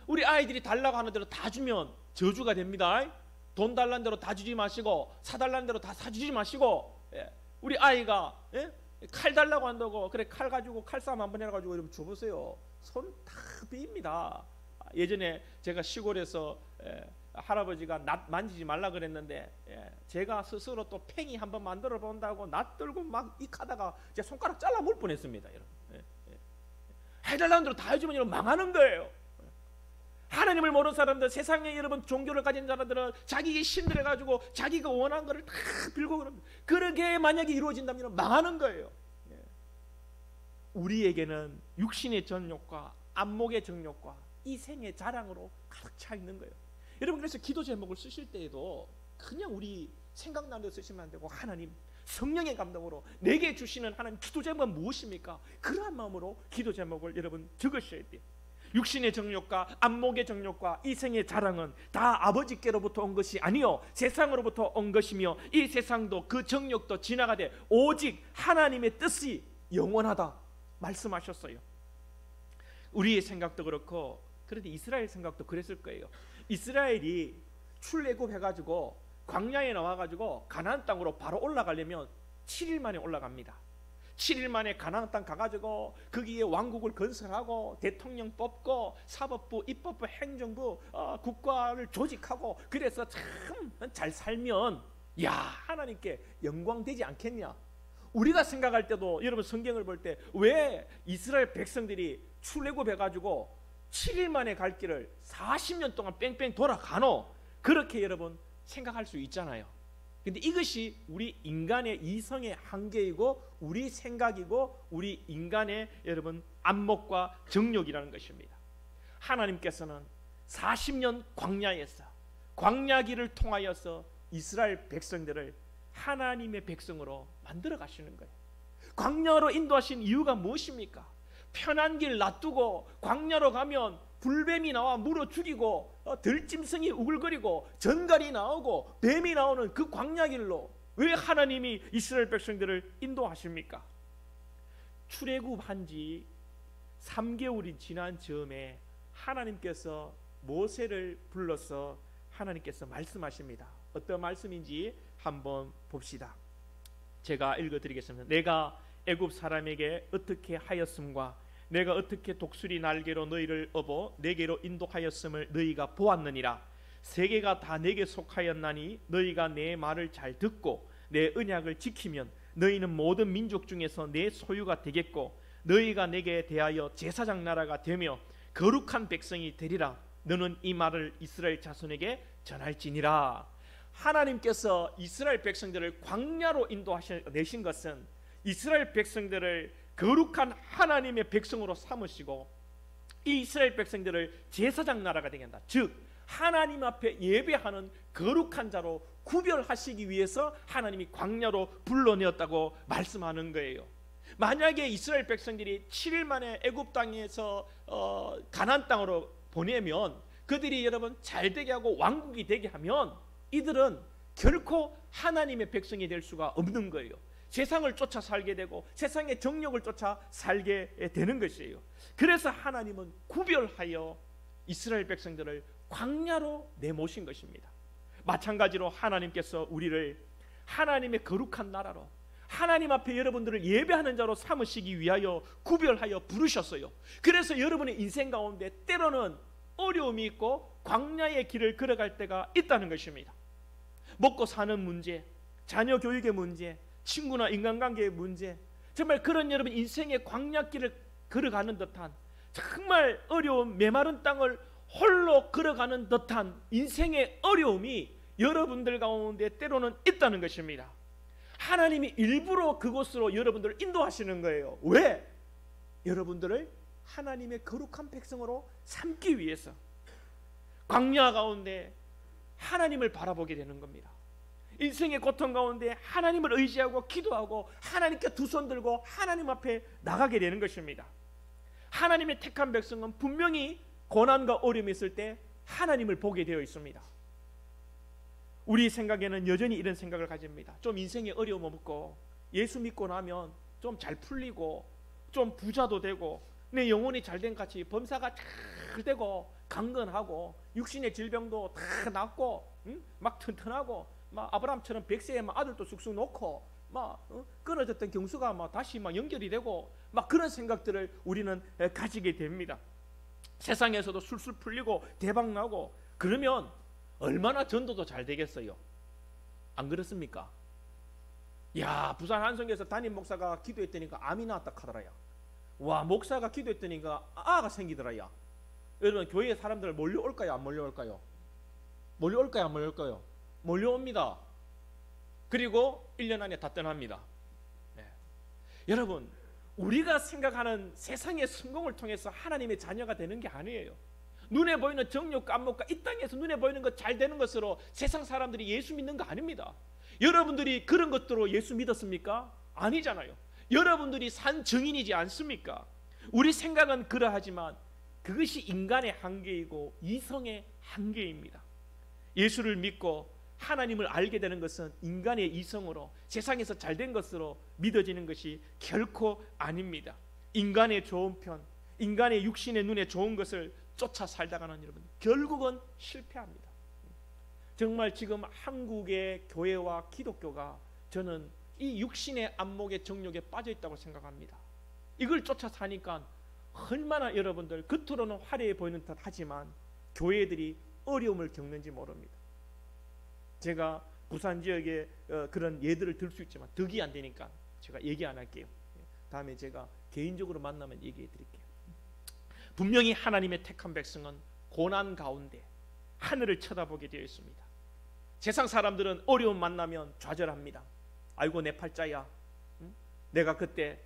우리 아이들이 달라고 하는 대로 다 주면 저주가 됩니다. 돈 달라는 대로 다 주지 마시고 사달라는 대로 다 사주지 마시고 우리 아이가 칼 달라고 한다고 그래 칼 가지고 칼싸움 한번 해가지고 여러분 줘보세요. 손 다 비입니다. 예전에 제가 시골에서 할아버지가 낫 만지지 말라 그랬는데 제가 스스로 또 팽이 한번 만들어 본다고 낫 들고 막 익하다가 제 손가락 잘라 물 뻔했습니다. 여러분. 해달라는 대로 다 해주면 여러분 망하는 거예요. 하나님을 모르는 사람들, 세상에 여러분 종교를 가진 사람들은 자기의 신들을 가지고 자기가 원하는 것을 다 빌고 그럽니다. 그렇게 만약에 이루어진다면 망하는 거예요. 우리에게는 육신의 정욕과 안목의 정욕과 이생의 자랑으로 가득 차 있는 거예요. 여러분, 그래서 기도 제목을 쓰실 때에도 그냥 우리 생각나는 대로 쓰시면 안 되고 하나님 성령의 감동으로 내게 주시는 하나님 기도 제목은 무엇입니까? 그러한 마음으로 기도 제목을 여러분 적으셔야 돼요. 육신의 정욕과 안목의 정욕과 이생의 자랑은 다 아버지께로부터 온 것이 아니요 세상으로부터 온 것이며 이 세상도 그 정욕도 지나가되 오직 하나님의 뜻이 영원하다 말씀하셨어요. 우리의 생각도 그렇고 그런데 이스라엘 생각도 그랬을 거예요. 이스라엘이 출애굽해가지고 광야에 나와가지고 가나안 땅으로 바로 올라가려면 7일 만에 올라갑니다. 7일 만에 가나안 땅 가가지고 거기에 왕국을 건설하고 대통령 뽑고 사법부, 입법부, 행정부, 국가를 조직하고 그래서 참 잘 살면 야 하나님께 영광 되지 않겠냐. 우리가 생각할 때도 여러분 성경을 볼 때 왜 이스라엘 백성들이 출애굽해가지고 7일 만에 갈 길을 40년 동안 뺑뺑 돌아가노 그렇게 여러분 생각할 수 있잖아요. 근데 이것이 우리 인간의 이성의 한계이고 우리 생각이고 우리 인간의 여러분 안목과 정욕이라는 것입니다. 하나님께서는 40년 광야에서 광야길을 통하여서 이스라엘 백성들을 하나님의 백성으로 만들어 가시는 거예요. 광야로 인도하신 이유가 무엇입니까? 편한 길 놔두고 광야로 가면 불뱀이 나와 물어 죽이고 들짐승이 우글거리고 전갈이 나오고 뱀이 나오는 그 광야길로 왜 하나님이 이스라엘 백성들을 인도하십니까? 출애굽한 지 3개월이 지난 즈음에 하나님께서 모세를 불러서 하나님께서 말씀하십니다. 어떤 말씀인지 한번 봅시다. 제가 읽어드리겠습니다. 내가 애굽 사람에게 어떻게 하였음과 내가 어떻게 독수리 날개로 너희를 업어 내게로 인도하였음을 너희가 보았느니라. 세계가 다 내게 속하였나니 너희가 내 말을 잘 듣고 내 언약을 지키면 너희는 모든 민족 중에서 내 소유가 되겠고 너희가 내게 대하여 제사장 나라가 되며 거룩한 백성이 되리라. 너는 이 말을 이스라엘 자손에게 전할지니라. 하나님께서 이스라엘 백성들을 광야로 인도하신 것은 이스라엘 백성들을 거룩한 하나님의 백성으로 삼으시고 이 이스라엘 백성들을 제사장 나라가 되게 한다. 즉 하나님 앞에 예배하는 거룩한 자로 구별하시기 위해서 하나님이 광야로 불러내었다고 말씀하는 거예요. 만약에 이스라엘 백성들이 7일 만에 애굽 땅에서 가나안 땅으로 보내면 그들이 여러분 잘되게 하고 왕국이 되게 하면 이들은 결코 하나님의 백성이 될 수가 없는 거예요. 세상을 쫓아 살게 되고 세상의 정욕을 쫓아 살게 되는 것이에요. 그래서 하나님은 구별하여 이스라엘 백성들을 광야로 내모신 것입니다. 마찬가지로 하나님께서 우리를 하나님의 거룩한 나라로 하나님 앞에 여러분들을 예배하는 자로 삼으시기 위하여 구별하여 부르셨어요. 그래서 여러분의 인생 가운데 때로는 어려움이 있고 광야의 길을 걸어갈 때가 있다는 것입니다. 먹고 사는 문제, 자녀 교육의 문제, 친구나 인간관계의 문제, 정말 그런 여러분 인생의 광야길을 걸어가는 듯한 정말 어려운 메마른 땅을 홀로 걸어가는 듯한 인생의 어려움이 여러분들 가운데 때로는 있다는 것입니다. 하나님이 일부러 그곳으로 여러분들을 인도하시는 거예요. 왜? 여러분들을 하나님의 거룩한 백성으로 삼기 위해서. 광야 가운데 하나님을 바라보게 되는 겁니다. 인생의 고통 가운데 하나님을 의지하고 기도하고 하나님께 두 손 들고 하나님 앞에 나가게 되는 것입니다. 하나님의 택한 백성은 분명히 고난과 어려움이 있을 때 하나님을 보게 되어 있습니다. 우리 생각에는 여전히 이런 생각을 가집니다. 좀 인생에 어려움 없고 예수 믿고 나면 좀 잘 풀리고 좀 부자도 되고 내 영혼이 잘된 같이 범사가 잘 되고 강건하고 육신의 질병도 다 낫고 막 튼튼하고 막 아브라함처럼 100세에 아들도 쑥쑥 놓고 막 끊어졌던 경수가 막 다시 막 연결이 되고 막 그런 생각들을 우리는 가지게 됩니다. 세상에서도 술술 풀리고 대박 나고 그러면 얼마나 전도도 잘 되겠어요. 안 그렇습니까? 야, 부산 한성교에서 담임 목사가 기도했더니까 암이 나왔다 카더라야. 와, 목사가 기도했더니까 아가 생기더라야. 여러분, 교회 사람들 몰려올까요? 안 몰려올까요? 몰려올까요? 안 몰려올까요? 몰려옵니다. 그리고 1년 안에 다 떠납니다. 네. 여러분, 우리가 생각하는 세상의 성공을 통해서 하나님의 자녀가 되는 게 아니에요. 눈에 보이는 정욕과 안목과 이 땅에서 눈에 보이는 것 잘 되는 것으로 세상 사람들이 예수 믿는 거 아닙니다. 여러분들이 그런 것들로 예수 믿었습니까? 아니잖아요. 여러분들이 산 증인이지 않습니까? 우리 생각은 그러하지만 그것이 인간의 한계이고 이성의 한계입니다. 예수를 믿고 하나님을 알게 되는 것은 인간의 이성으로 세상에서 잘된 것으로 믿어지는 것이 결코 아닙니다. 인간의 좋은 편, 인간의 육신의 눈에 좋은 것을 쫓아 살다가는 여러분 결국은 실패합니다. 정말 지금 한국의 교회와 기독교가 저는 이 육신의 안목의 정욕에 빠져 있다고 생각합니다. 이걸 쫓아 사니까 얼마나 여러분들 겉으로는 화려해 보이는 듯 하지만 교회들이 어려움을 겪는지 모릅니다. 제가 부산 지역에 그런 예들을 들 수 있지만 득이 안 되니까 제가 얘기 안 할게요. 다음에 제가 개인적으로 만나면 얘기해 드릴게요. 분명히 하나님의 택한 백성은 고난 가운데 하늘을 쳐다보게 되어 있습니다. 세상 사람들은 어려움 만나면 좌절합니다. 아이고 내 팔자야. 내가 그때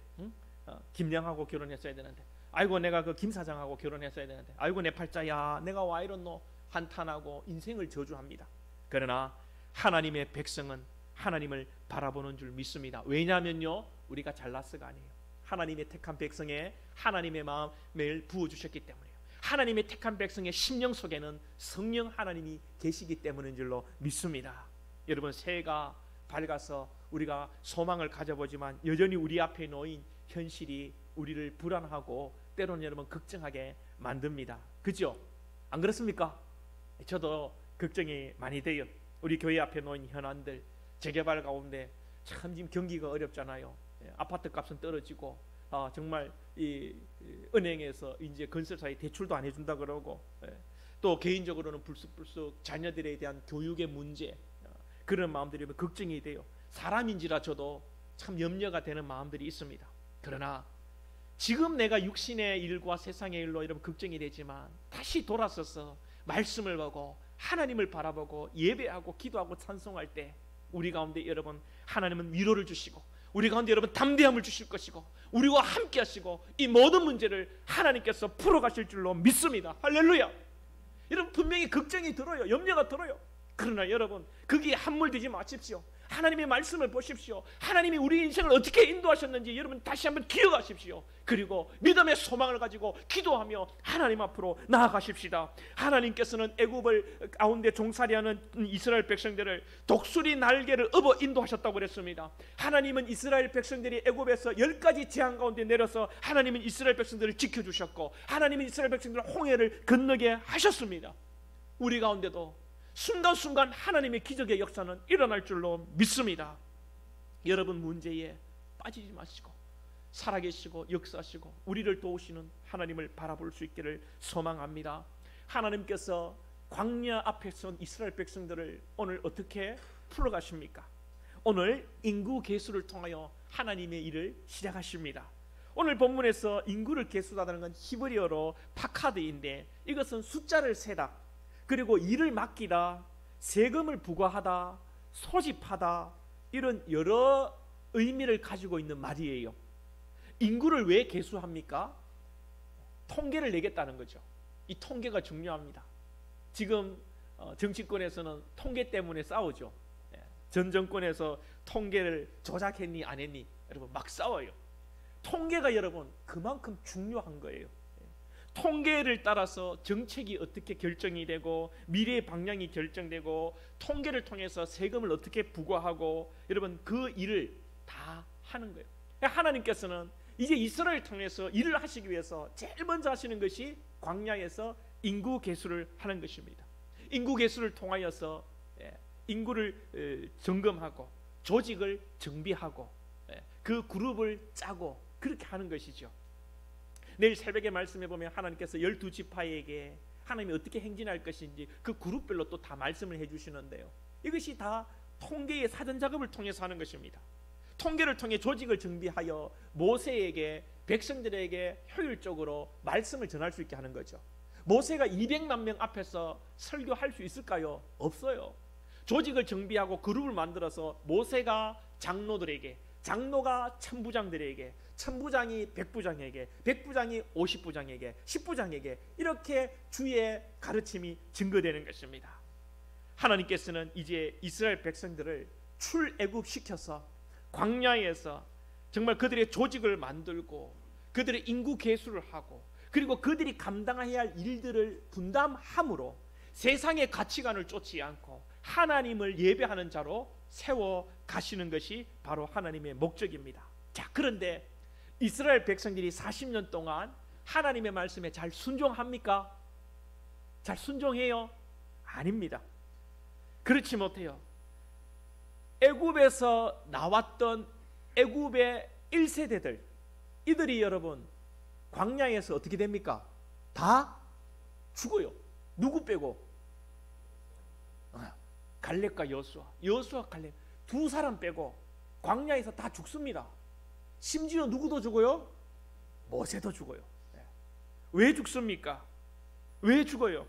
김양하고 결혼했어야 되는데, 아이고 내가 그 김 사장하고 결혼했어야 되는데, 아이고 내 팔자야. 내가 와 이런노 한탄하고 인생을 저주합니다. 그러나 하나님의 백성은 하나님을 바라보는 줄 믿습니다. 왜냐하면요, 우리가 잘났어가 아니에요. 하나님의 택한 백성에 하나님의 마음을 부어주셨기 때문에요. 하나님의 택한 백성의 심령 속에는 성령 하나님이 계시기 때문인 줄로 믿습니다. 여러분, 새해가 밝아서 우리가 소망을 가져보지만 여전히 우리 앞에 놓인 현실이 우리를 불안하고 때로는 여러분 걱정하게 만듭니다. 그죠? 안 그렇습니까? 저도 걱정이 많이 돼요. 우리 교회 앞에 놓인 현안들, 재개발 가운데 참 지금 경기가 어렵잖아요. 아파트 값은 떨어지고 정말 이 은행에서 이제 건설사에 대출도 안 해준다 그러고, 또 개인적으로는 불쑥불쑥 자녀들에 대한 교육의 문제, 그런 마음들이 걱정이 돼요. 사람인지라 저도 참 염려가 되는 마음들이 있습니다. 그러나 지금 내가 육신의 일과 세상의 일로 여러분 걱정이 되지만 다시 돌아서서 말씀을 보고 하나님을 바라보고 예배하고 기도하고 찬송할 때 우리 가운데 여러분 하나님은 위로를 주시고 우리 가운데 여러분 담대함을 주실 것이고 우리와 함께 하시고 이 모든 문제를 하나님께서 풀어가실 줄로 믿습니다. 할렐루야. 여러분 분명히 걱정이 들어요. 염려가 들어요. 그러나 여러분 거기에 함몰되지 마십시오. 하나님의 말씀을 보십시오. 하나님이 우리 인생을 어떻게 인도하셨는지 여러분 다시 한번 기억하십시오. 그리고 믿음의 소망을 가지고 기도하며 하나님 앞으로 나아가십시다. 하나님께서는 애굽을 가운데 종살이하는 이스라엘 백성들을 독수리 날개를 업어 인도하셨다고 그랬습니다. 하나님은 이스라엘 백성들이 애굽에서 10가지 재앙 가운데 내려서 하나님은 이스라엘 백성들을 지켜주셨고 하나님은 이스라엘 백성들을 홍해를 건너게 하셨습니다. 우리 가운데도 순간순간 하나님의 기적의 역사는 일어날 줄로 믿습니다. 여러분 문제에 빠지지 마시고 살아계시고 역사하시고 우리를 도우시는 하나님을 바라볼 수 있기를 소망합니다. 하나님께서 광야 앞에 선 이스라엘 백성들을 오늘 어떻게 풀어가십니까? 오늘 인구 계수를 통하여 하나님의 일을 시작하십니다. 오늘 본문에서 인구를 계수하다는 건 히브리어로 파카드인데 이것은 숫자를 세다, 그리고 일을 맡기다, 세금을 부과하다, 소집하다, 이런 여러 의미를 가지고 있는 말이에요. 인구를 왜 계수합니까? 통계를 내겠다는 거죠. 이 통계가 중요합니다. 지금 정치권에서는 통계 때문에 싸우죠. 전 정권에서 통계를 조작했니 안 했니 여러분 막 싸워요. 통계가 여러분 그만큼 중요한 거예요. 통계를 따라서 정책이 어떻게 결정이 되고 미래의 방향이 결정되고 통계를 통해서 세금을 어떻게 부과하고 여러분 그 일을 다 하는 거예요. 하나님께서는 이제 이스라엘을 통해서 일을 하시기 위해서 제일 먼저 하시는 것이 광야에서 인구 계수를 하는 것입니다. 인구 계수를 통하여서 인구를 점검하고 조직을 정비하고 그 그룹을 짜고 그렇게 하는 것이죠. 내일 새벽에 말씀해 보면 하나님께서 12지파에게 하나님이 어떻게 행진할 것인지 그 그룹별로 또 다 말씀을 해주시는데요. 이것이 다 통계의 사전 작업을 통해서 하는 것입니다. 통계를 통해 조직을 정비하여 모세에게 백성들에게 효율적으로 말씀을 전할 수 있게 하는 거죠. 모세가 200만 명 앞에서 설교할 수 있을까요? 없어요. 조직을 정비하고 그룹을 만들어서 모세가 장로들에게, 장로가 천부장들에게, 천부장이 백부장에게, 백부장이 50부장에게, 10부장에게 이렇게 주의 가르침이 증거되는 것입니다. 하나님께서는 이제 이스라엘 백성들을 출애굽시켜서 광야에서 정말 그들의 조직을 만들고 그들의 인구 계수를 하고 그리고 그들이 감당해야 할 일들을 분담함으로 세상의 가치관을 쫓지 않고 하나님을 예배하는 자로 세워 가시는 것이 바로 하나님의 목적입니다. 자, 그런데 이스라엘 백성들이 40년 동안 하나님의 말씀에 잘 순종합니까? 잘 순종해요? 아닙니다. 그렇지 못해요. 애굽에서 나왔던 애굽의 1세대들, 이들이 여러분 광야에서 어떻게 됩니까? 다 죽어요. 누구 빼고? 갈렙과 여호수아, 여호수아 갈렙 두 사람 빼고 광야에서 다 죽습니다. 심지어 누구도 죽어요? 모세도 죽어요. 왜 죽습니까? 왜 죽어요?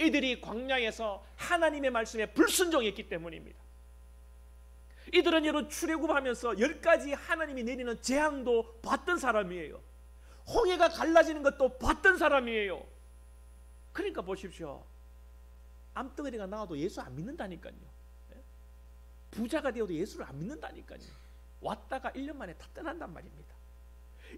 이들이 광야에서 하나님의 말씀에 불순종했기 때문입니다. 이들은 여러분 출애굽하면서 10가지 하나님이 내리는 재앙도 봤던 사람이에요. 홍해가 갈라지는 것도 봤던 사람이에요. 그러니까 보십시오. 암덩어리가 나와도 예수 안 믿는다니까요. 부자가 되어도 예수를 안 믿는다니까요. 왔다가 1년 만에 다 떠난단 말입니다.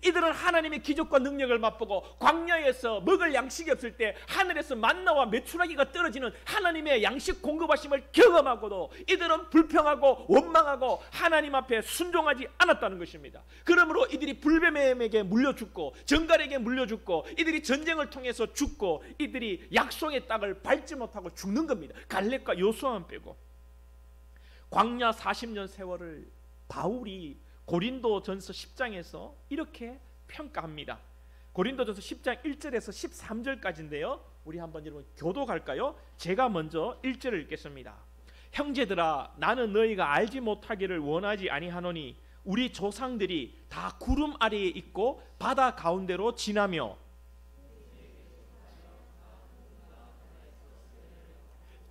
이들은 하나님의 기적과 능력을 맛보고 광야에서 먹을 양식이 없을 때 하늘에서 만나와 메추라기가 떨어지는 하나님의 양식 공급하심을 경험하고도 이들은 불평하고 원망하고 하나님 앞에 순종하지 않았다는 것입니다. 그러므로 이들이 불뱀에게 물려 죽고 정갈에게 물려 죽고 이들이 전쟁을 통해서 죽고 이들이 약속의 땅을 밟지 못하고 죽는 겁니다. 갈렙과 여호수아만 빼고. 광야 40년 세월을 바울이 고린도전서 10장에서 이렇게 평가합니다. 고린도전서 10장 1절에서 13절까지인데요. 우리 한번 여러분 교독할까요? 제가 먼저 1절을 읽겠습니다. 형제들아, 나는 너희가 알지 못하기를 원하지 아니하노니 우리 조상들이 다 구름 아래에 있고 바다 가운데로 지나며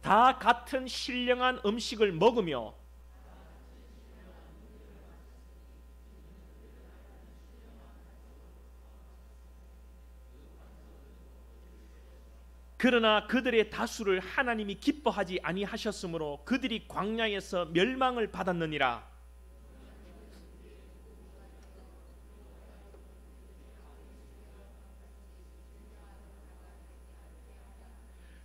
다 같은 신령한 음식을 먹으며 그러나 그들의 다수를 하나님이 기뻐하지 아니하셨으므로 그들이 광야에서 멸망을 받았느니라.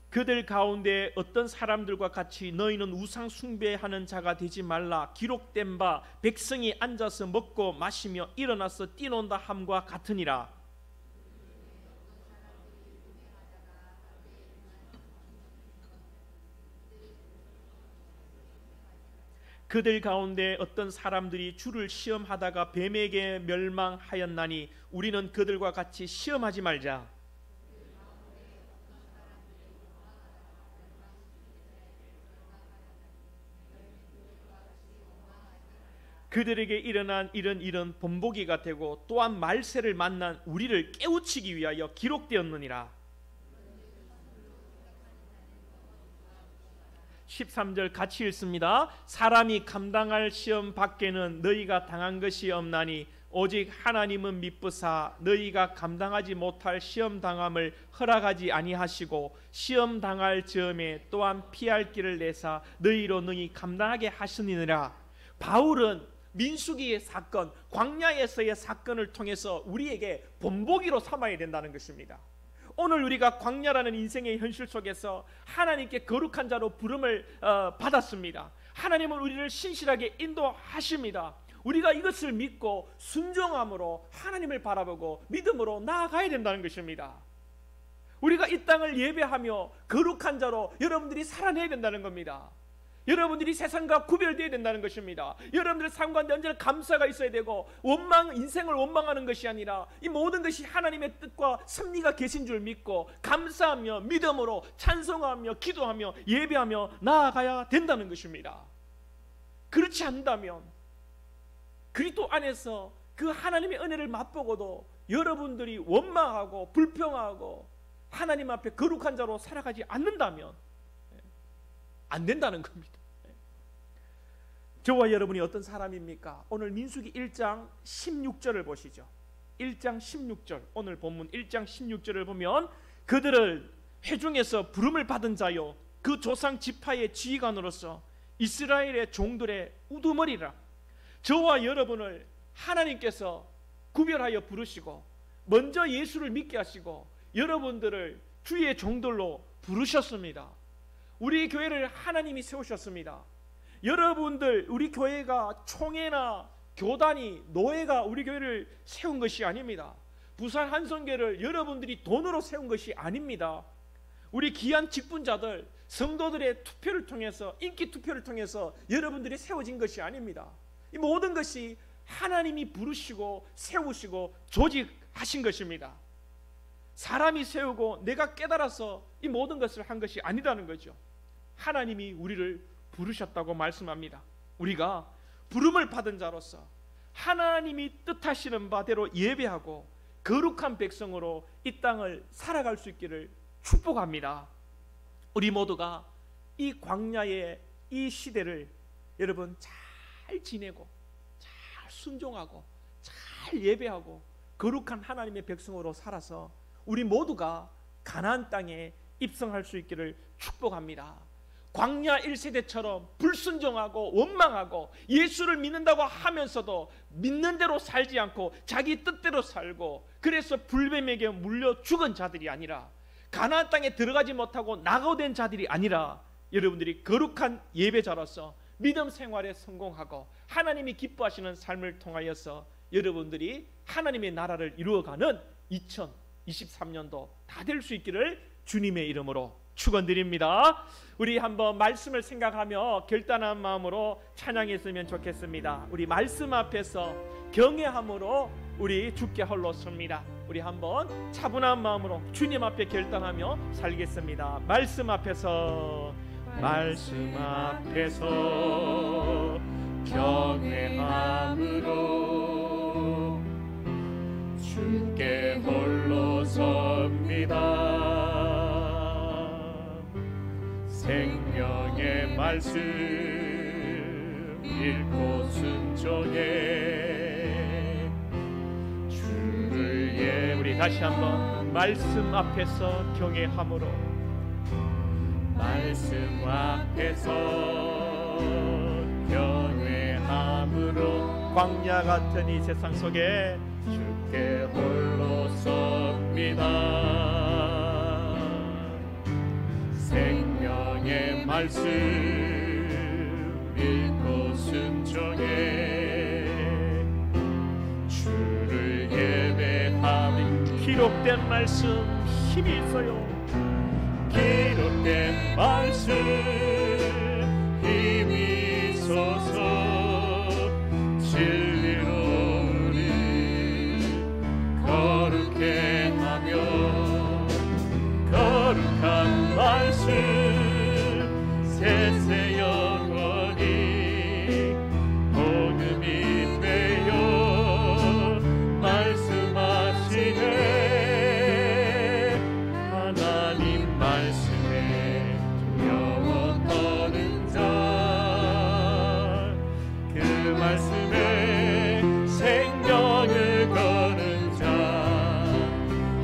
그들 가운데 어떤 사람들과 같이 너희는 우상 숭배하는 자가 되지 말라 기록된 바 백성이 앉아서 먹고 마시며 일어나서 뛰논다 함과 같으니라. 그들 가운데 어떤 사람들이 주를 시험하다가 뱀에게 멸망하였나니 우리는 그들과 같이 시험하지 말자. 그들에게 일어난 이런 일은 본보기가 되고 또한 말세를 만난 우리를 깨우치기 위하여 기록되었느니라. 13절 같이 읽습니다. 사람이 감당할 시험 밖에는 너희가 당한 것이 없나니 오직 하나님은 미쁘사 너희가 감당하지 못할 시험 당함을 허락하지 아니하시고 시험 당할 즈음에 또한 피할 길을 내사 너희로 능히 감당하게 하시느니라. 바울은 민수기의 사건, 광야에서의 사건을 통해서 우리에게 본보기로 삼아야 된다는 것입니다. 오늘 우리가 광야라는 인생의 현실 속에서 하나님께 거룩한 자로 부름을 받았습니다. 하나님은 우리를 신실하게 인도하십니다. 우리가 이것을 믿고 순종함으로 하나님을 바라보고 믿음으로 나아가야 된다는 것입니다. 우리가 이 땅을 예배하며 거룩한 자로 여러분들이 살아내야 된다는 겁니다. 여러분들이 세상과 구별되어야 된다는 것입니다. 여러분들의 삶 가운데 언제나 감사가 있어야 되고, 인생을 원망하는 것이 아니라 이 모든 것이 하나님의 뜻과 섭리가 계신 줄 믿고 감사하며 믿음으로 찬송하며 기도하며 예배하며 나아가야 된다는 것입니다. 그렇지 않다면 그리스도 안에서 그 하나님의 은혜를 맛보고도 여러분들이 원망하고 불평하고 하나님 앞에 거룩한 자로 살아가지 않는다면 안 된다는 겁니다. 저와 여러분이 어떤 사람입니까? 오늘 민수기 1장 16절을 보시죠. 1장 16절, 오늘 본문 1장 16절을 보면 그들을 회중에서 부름을 받은 자요 그 조상 지파의 지휘관으로서 이스라엘의 종들의 우두머리라. 저와 여러분을 하나님께서 구별하여 부르시고 먼저 예수를 믿게 하시고 여러분들을 주의 종들로 부르셨습니다. 우리 교회를 하나님이 세우셨습니다. 여러분들, 우리 교회가 총회나 교단이 노예가 우리 교회를 세운 것이 아닙니다. 부산 한성교회를 여러분들이 돈으로 세운 것이 아닙니다. 우리 귀한 직분자들, 성도들의 투표를 통해서, 인기 투표를 통해서 여러분들이 세워진 것이 아닙니다. 이 모든 것이 하나님이 부르시고 세우시고 조직하신 것입니다. 사람이 세우고 내가 깨달아서 이 모든 것을 한 것이 아니라는 거죠. 하나님이 우리를 부르셨다고 말씀합니다. 우리가 부름을 받은 자로서 하나님이 뜻하시는 바대로 예배하고 거룩한 백성으로 이 땅을 살아갈 수 있기를 축복합니다. 우리 모두가 이 광야의 이 시대를 여러분 잘 지내고 잘 순종하고 잘 예배하고 거룩한 하나님의 백성으로 살아서 우리 모두가 가나안 땅에 입성할 수 있기를 축복합니다. 광야 1세대처럼 불순종하고 원망하고 예수를 믿는다고 하면서도 믿는 대로 살지 않고 자기 뜻대로 살고 그래서 불뱀에게 물려 죽은 자들이 아니라, 가나안 땅에 들어가지 못하고 낙오된 자들이 아니라 여러분들이 거룩한 예배자로서 믿음 생활에 성공하고 하나님이 기뻐하시는 삶을 통하여서 여러분들이 하나님의 나라를 이루어가는 2023년도 다 될 수 있기를 주님의 이름으로 축원드립니다. 우리 한번 말씀을 생각하며 결단한 마음으로 찬양했으면 좋겠습니다. 우리 말씀 앞에서 경외함으로 우리 주께 홀로 섭니다. 우리 한번 차분한 마음으로 주님 앞에 결단하며 살겠습니다. 말씀 앞에서 경외함으로 주께 홀로 섭니다. 생명의 말씀 읽고 순종해 주를 예. 우리 다시 한번 말씀 앞에서 경외함으로, 말씀 앞에서 경외함으로 광야 같은 이 세상 속에 주께 홀로 섭니다. 생명의 말씀 읽고 순종해 주를 예배하며, 기록된 말씀 힘이 있어요. 기록된 말씀 힘이 있어서 진리로 우리 거룩해 하며, 거룩한 말씀 세세 영원히 복음이 되어 말씀하시네. 하나님 말씀에 두려워 떠는 자, 그 말씀에 생명을 거는 자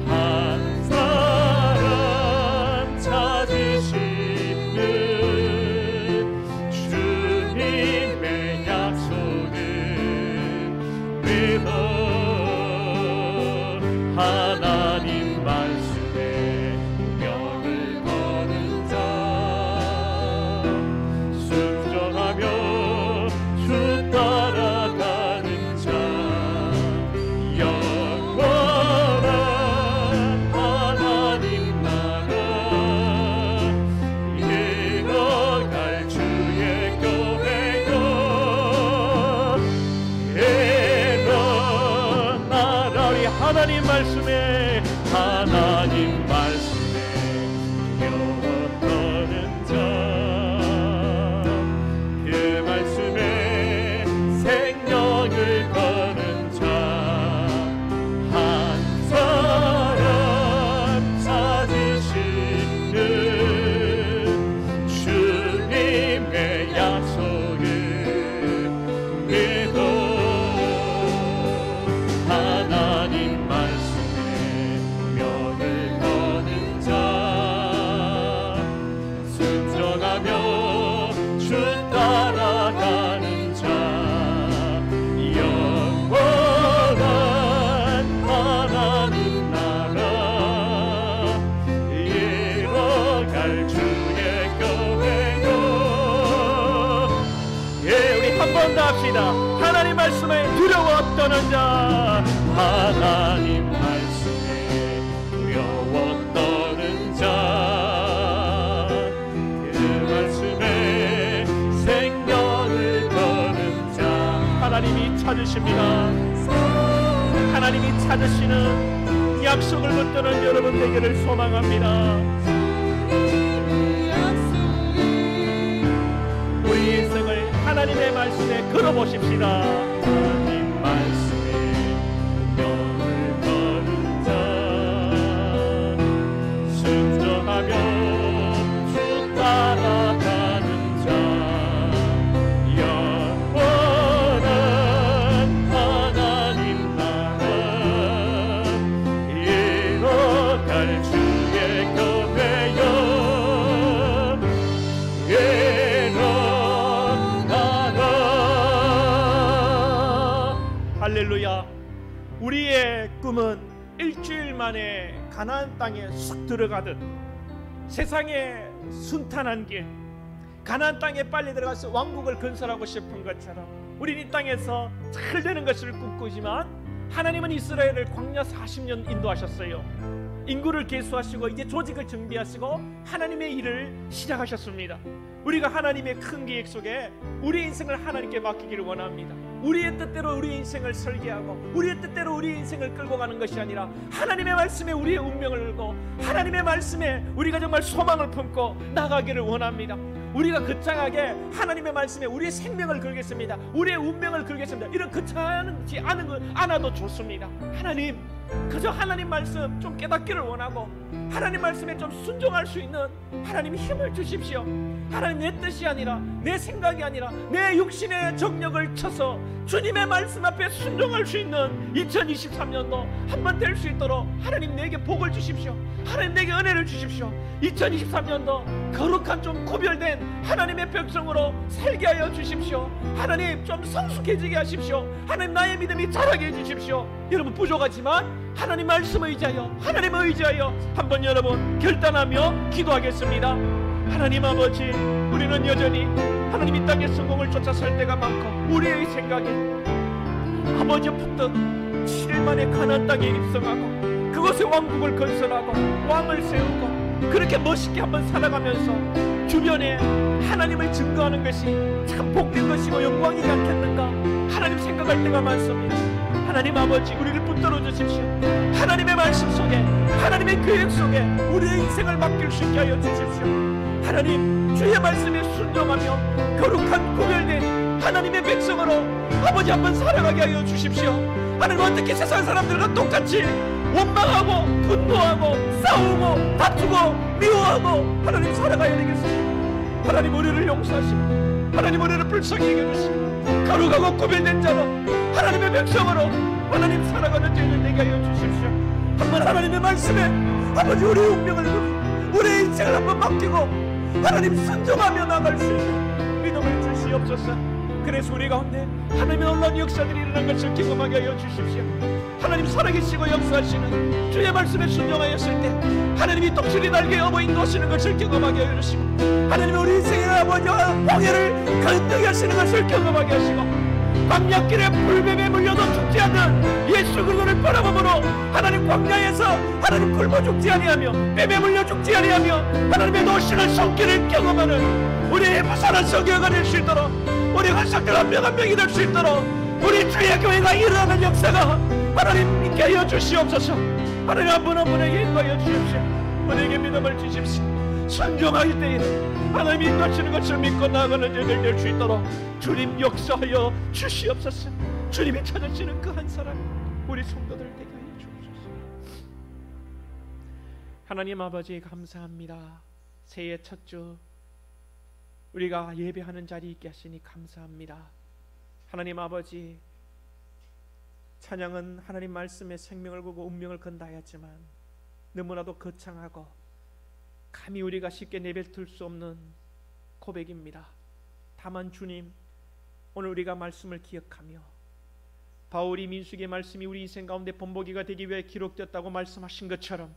한 사람 찾으시는 주님의 약속은 믿어. 하나님 말씀에 명을 거는 자 순종하며 주 따라 말씀에 하나님 말씀에 두려웠던 자 그 말씀에 생명을 거는 자 한 사람 찾으시는 주님의 약속을 믿어 하나님 말씀에 명을 거는 자 순종하며 주 따라가는 자 영원한 하나님 나라 이뤄갈 주의 교회요. 예, 우리 한 번 더 합시다. 하나님 말씀에 두려워 떠는 자 하나님 말씀에 두려워 떠는 자 그 말씀에 생명을 거는 자 하나님이 찾으십니다. 하나님이 찾으시는 약속을 붙드는 여러분 되기를 소망합니다. 우리 인생을 하나님의 말씀에 걸어보십시다. 하나님 말씀에 명을 거는 자 순종하며 주 따라가는 자 영원한 하나님 나라 이뤄갈 주의 교회여 할렐루야. 우리의 꿈은 일주일 만에 가나안 땅에 쑥 들어가듯 세상의 순탄한 길 가나안 땅에 빨리 들어가서 왕국을 건설하고 싶은 것처럼 우린 이 땅에서 잘 되는 것을 꿈꾸지만 하나님은 이스라엘을 광야 40년 인도하셨어요. 인구를 계수하시고 이제 조직을 정비하시고 하나님의 일을 시작하셨습니다. 우리가 하나님의 큰 계획 속에 우리의 인생을 하나님께 맡기기를 원합니다. 우리의 뜻대로 우리의 인생을 설계하고 우리의 뜻대로 우리의 인생을 끌고 가는 것이 아니라 하나님의 말씀에 우리의 운명을 걸고 하나님의 말씀에 우리가 정말 소망을 품고 나가기를 원합니다. 우리가 거창하게 하나님의 말씀에 우리의 생명을 걸겠습니다. 우리의 운명을 걸겠습니다. 이런 거창하지 않아도 좋습니다. 하나님, 그저 하나님 말씀 좀 깨닫기를 원하고 하나님 말씀에 좀 순종할 수 있는 하나님 힘을 주십시오. 하나님, 내 뜻이 아니라 내 생각이 아니라 내 육신의 정력을 쳐서 주님의 말씀 앞에 순종할 수 있는 2023년도 한번 될 수 있도록 하나님 내게 복을 주십시오. 하나님 내게 은혜를 주십시오. 2023년도 거룩한 좀 구별된 하나님의 백성으로 살게 하여 주십시오. 하나님 좀 성숙해지게 하십시오. 하나님 나의 믿음이 자라게 해주십시오. 여러분 부족하지만 하나님 말씀을 의지하여 하나님을 의지하여 한번 여러분 결단하며 기도하겠습니다. 하나님 아버지, 우리는 여전히 하나님 이 땅의 성공을 쫓아 살 때가 많고 우리의 생각에 아버지 붙든 7일 만에 가나안 땅에 입성하고 그곳에 왕국을 건설하고 왕을 세우고 그렇게 멋있게 한번 살아가면서 주변에 하나님을 증거하는 것이 참 복된 것이고 영광이지 않겠는가 하나님 생각할 때가 많습니다. 하나님 아버지, 우리를 붙들어 주십시오. 하나님의 말씀 속에 하나님의 계획 속에 우리의 인생을 맡길 수 있게 하여 주십시오. 하나님, 주의 말씀에 순종하며 거룩한 구별된 하나님의 백성으로 아버지 한번 살아가게 하여 주십시오. 하나님, 어떻게 세상 사람들과 똑같이 원망하고 분노하고 싸우고 다투고 미워하고 하나님 살아가야 되겠습니다. 하나님, 우리를 용서하시고 하나님, 우리를 불쌍히 여겨주시고 거룩하고 구별된 자로 하나님의 백성으로 하나님 살아가는 죄를 되게 하여 주십시오. 한번 하나님의 말씀에 아버지 우리의 운명을 우리의 인생을 한번 맡기고 하나님 순종하며 나갈 수 있는 믿음을 주시옵소서. 그래서 우리 가운데 하나님의 놀라운 역사들이 일어난 것을 경험하게 하여 주십시오. 하나님 살아계시고 역사하시는 주의 말씀에 순종하였을 때 하나님이 독수리 날개에 업어 인도하시는 것을 경험하게 하여 주시고 하나님이 우리 인생의 아버지와 홍해를 건너게 하시는 것을 경험하게 하시고 광야길에 불뱀에 물려도 죽지 않는 예수 그리스도를 바라봄으로 하나님 광야에서 하나님 굶어 죽지 아니하며 뱀에 물려 죽지 아니하며 하나님의 노시는 손길을 경험하는 우리의 부산한 성교회가 될 수 있도록 우리 관석들 한 명 한 명이 될 수 있도록 우리 주의 교회가 일어나는 역사가 하나님 믿게 하여 주시옵소서. 하나님 한 분 한 분에게 인도하여 주십시오. 우리에게 믿음을 주십시오. 순종할 때에 하나님 인도하시는 것을 믿고 나아가는 저희들 될 수 있도록 주님 역사하여 주시옵소서. 주님이 찾으시는 그 한 사람 우리 성도들 되게 하여 주옵소서. 하나님 아버지 감사합니다. 새해 첫 주 우리가 예배하는 자리 있게 하시니 감사합니다. 하나님 아버지, 찬양은 하나님 말씀에 생명을 걸고 운명을 건다 하였지만 너무나도 거창하고 감히 우리가 쉽게 내뱉을 수 없는 고백입니다. 다만 주님, 오늘 우리가 말씀을 기억하며 바울이 민수기의 말씀이 우리 인생 가운데 본보기가 되기 위해 기록되었다고 말씀하신 것처럼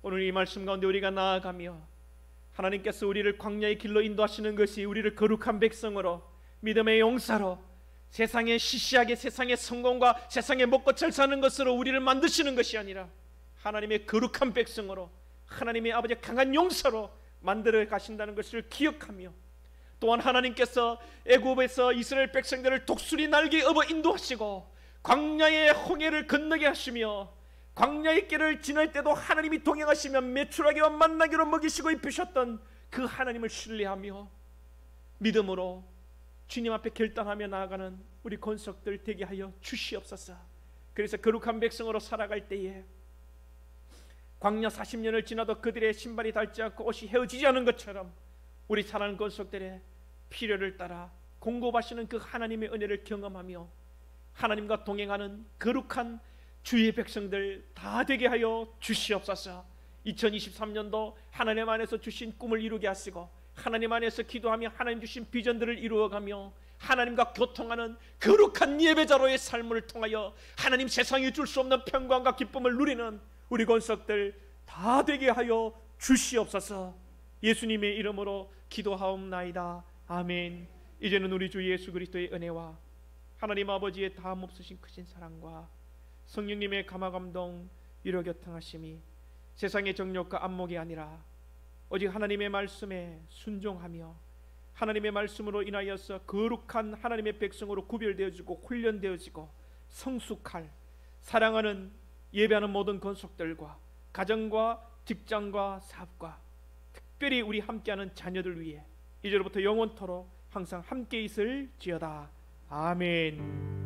오늘 이 말씀 가운데 우리가 나아가며 하나님께서 우리를 광야의 길로 인도하시는 것이 우리를 거룩한 백성으로 믿음의 용사로 세상에 시시하게 세상의 성공과 세상에 먹고 잘 사는 것으로 우리를 만드시는 것이 아니라 하나님의 거룩한 백성으로 하나님의 아버지 강한 용사로 만들어 가신다는 것을 기억하며 또한 하나님께서 애굽에서 이스라엘 백성들을 독수리 날개 업어 인도하시고 광야의 홍해를 건너게 하시며 광야의 길을 지날 때도 하나님이 동행하시며 메추라기와 만나기로 먹이시고 입히셨던 그 하나님을 신뢰하며 믿음으로 주님 앞에 결단하며 나아가는 우리 권속들 되게 하여 주시옵소서. 그래서 거룩한 백성으로 살아갈 때에 광야 40년을 지나도 그들의 신발이 닳지 않고 옷이 헤어지지 않은 것처럼 우리 사랑하는 권속들의 필요를 따라 공급하시는 그 하나님의 은혜를 경험하며 하나님과 동행하는 거룩한 주의 백성들 다 되게 하여 주시옵소서. 2023년도 하나님 안에서 주신 꿈을 이루게 하시고 하나님 안에서 기도하며 하나님 주신 비전들을 이루어가며 하나님과 교통하는 거룩한 예배자로의 삶을 통하여 하나님 세상이 줄 수 없는 평강과 기쁨을 누리는 우리 권속들 다 되게 하여 주시옵소서. 예수님의 이름으로 기도하옵나이다. 아멘. 이제는 우리 주 예수 그리스도의 은혜와 하나님 아버지의 다음 없으신 크신 사랑과 성령님의 감화감동 위로 교통하심이 세상의 정욕과 안목이 아니라 오직 하나님의 말씀에 순종하며 하나님의 말씀으로 인하여서 거룩한 하나님의 백성으로 구별되어지고 훈련되어지고 성숙할 사랑하는 예배하는 모든 권속들과 가정과 직장과 사업과 특별히 우리 함께하는 자녀들 위해 이제로부터 영원토록 항상 함께 있을지어다. 아멘.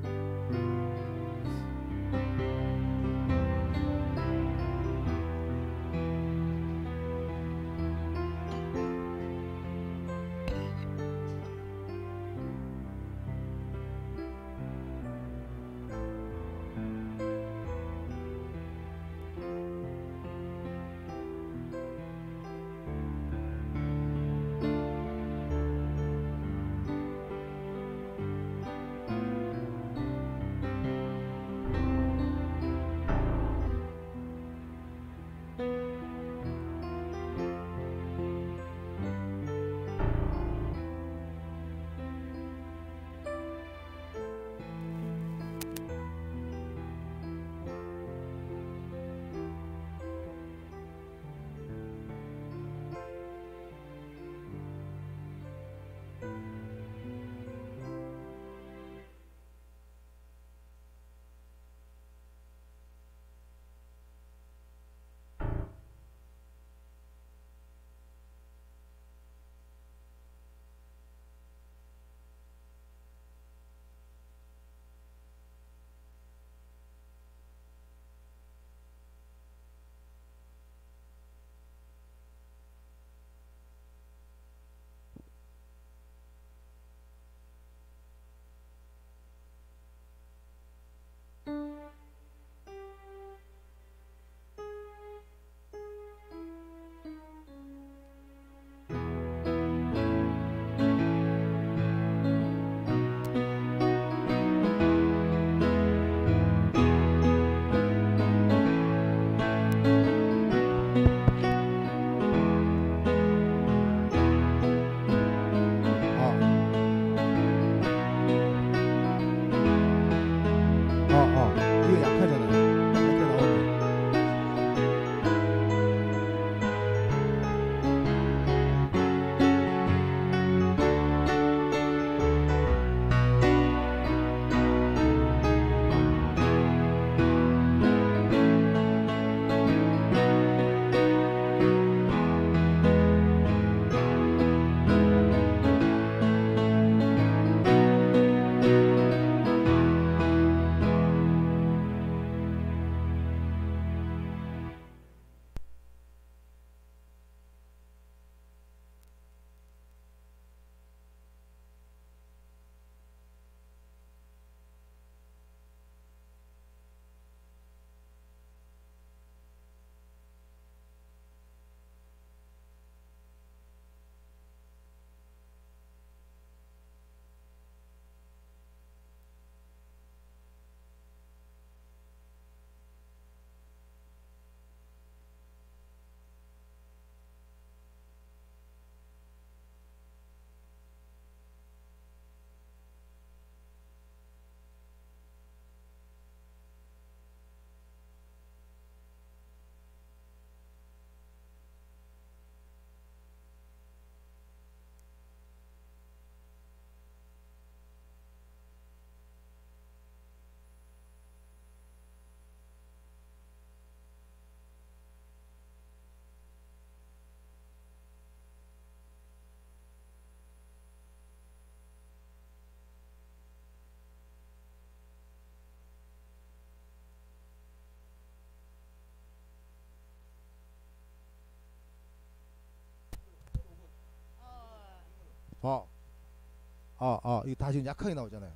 이게 다 지금 약하게 나오잖아요.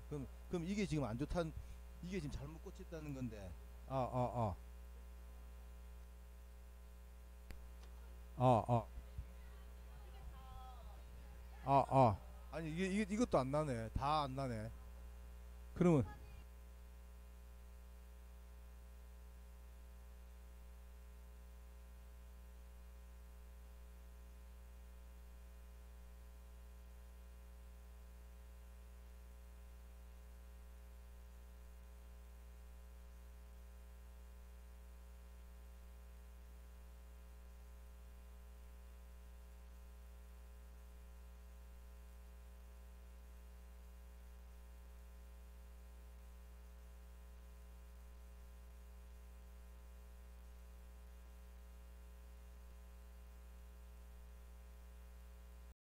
그럼 이게 지금 안 좋단, 이게 지금 잘못 꽂혔다는 건데. 아니 이것도 안 나네. 다 안 나네. 그러면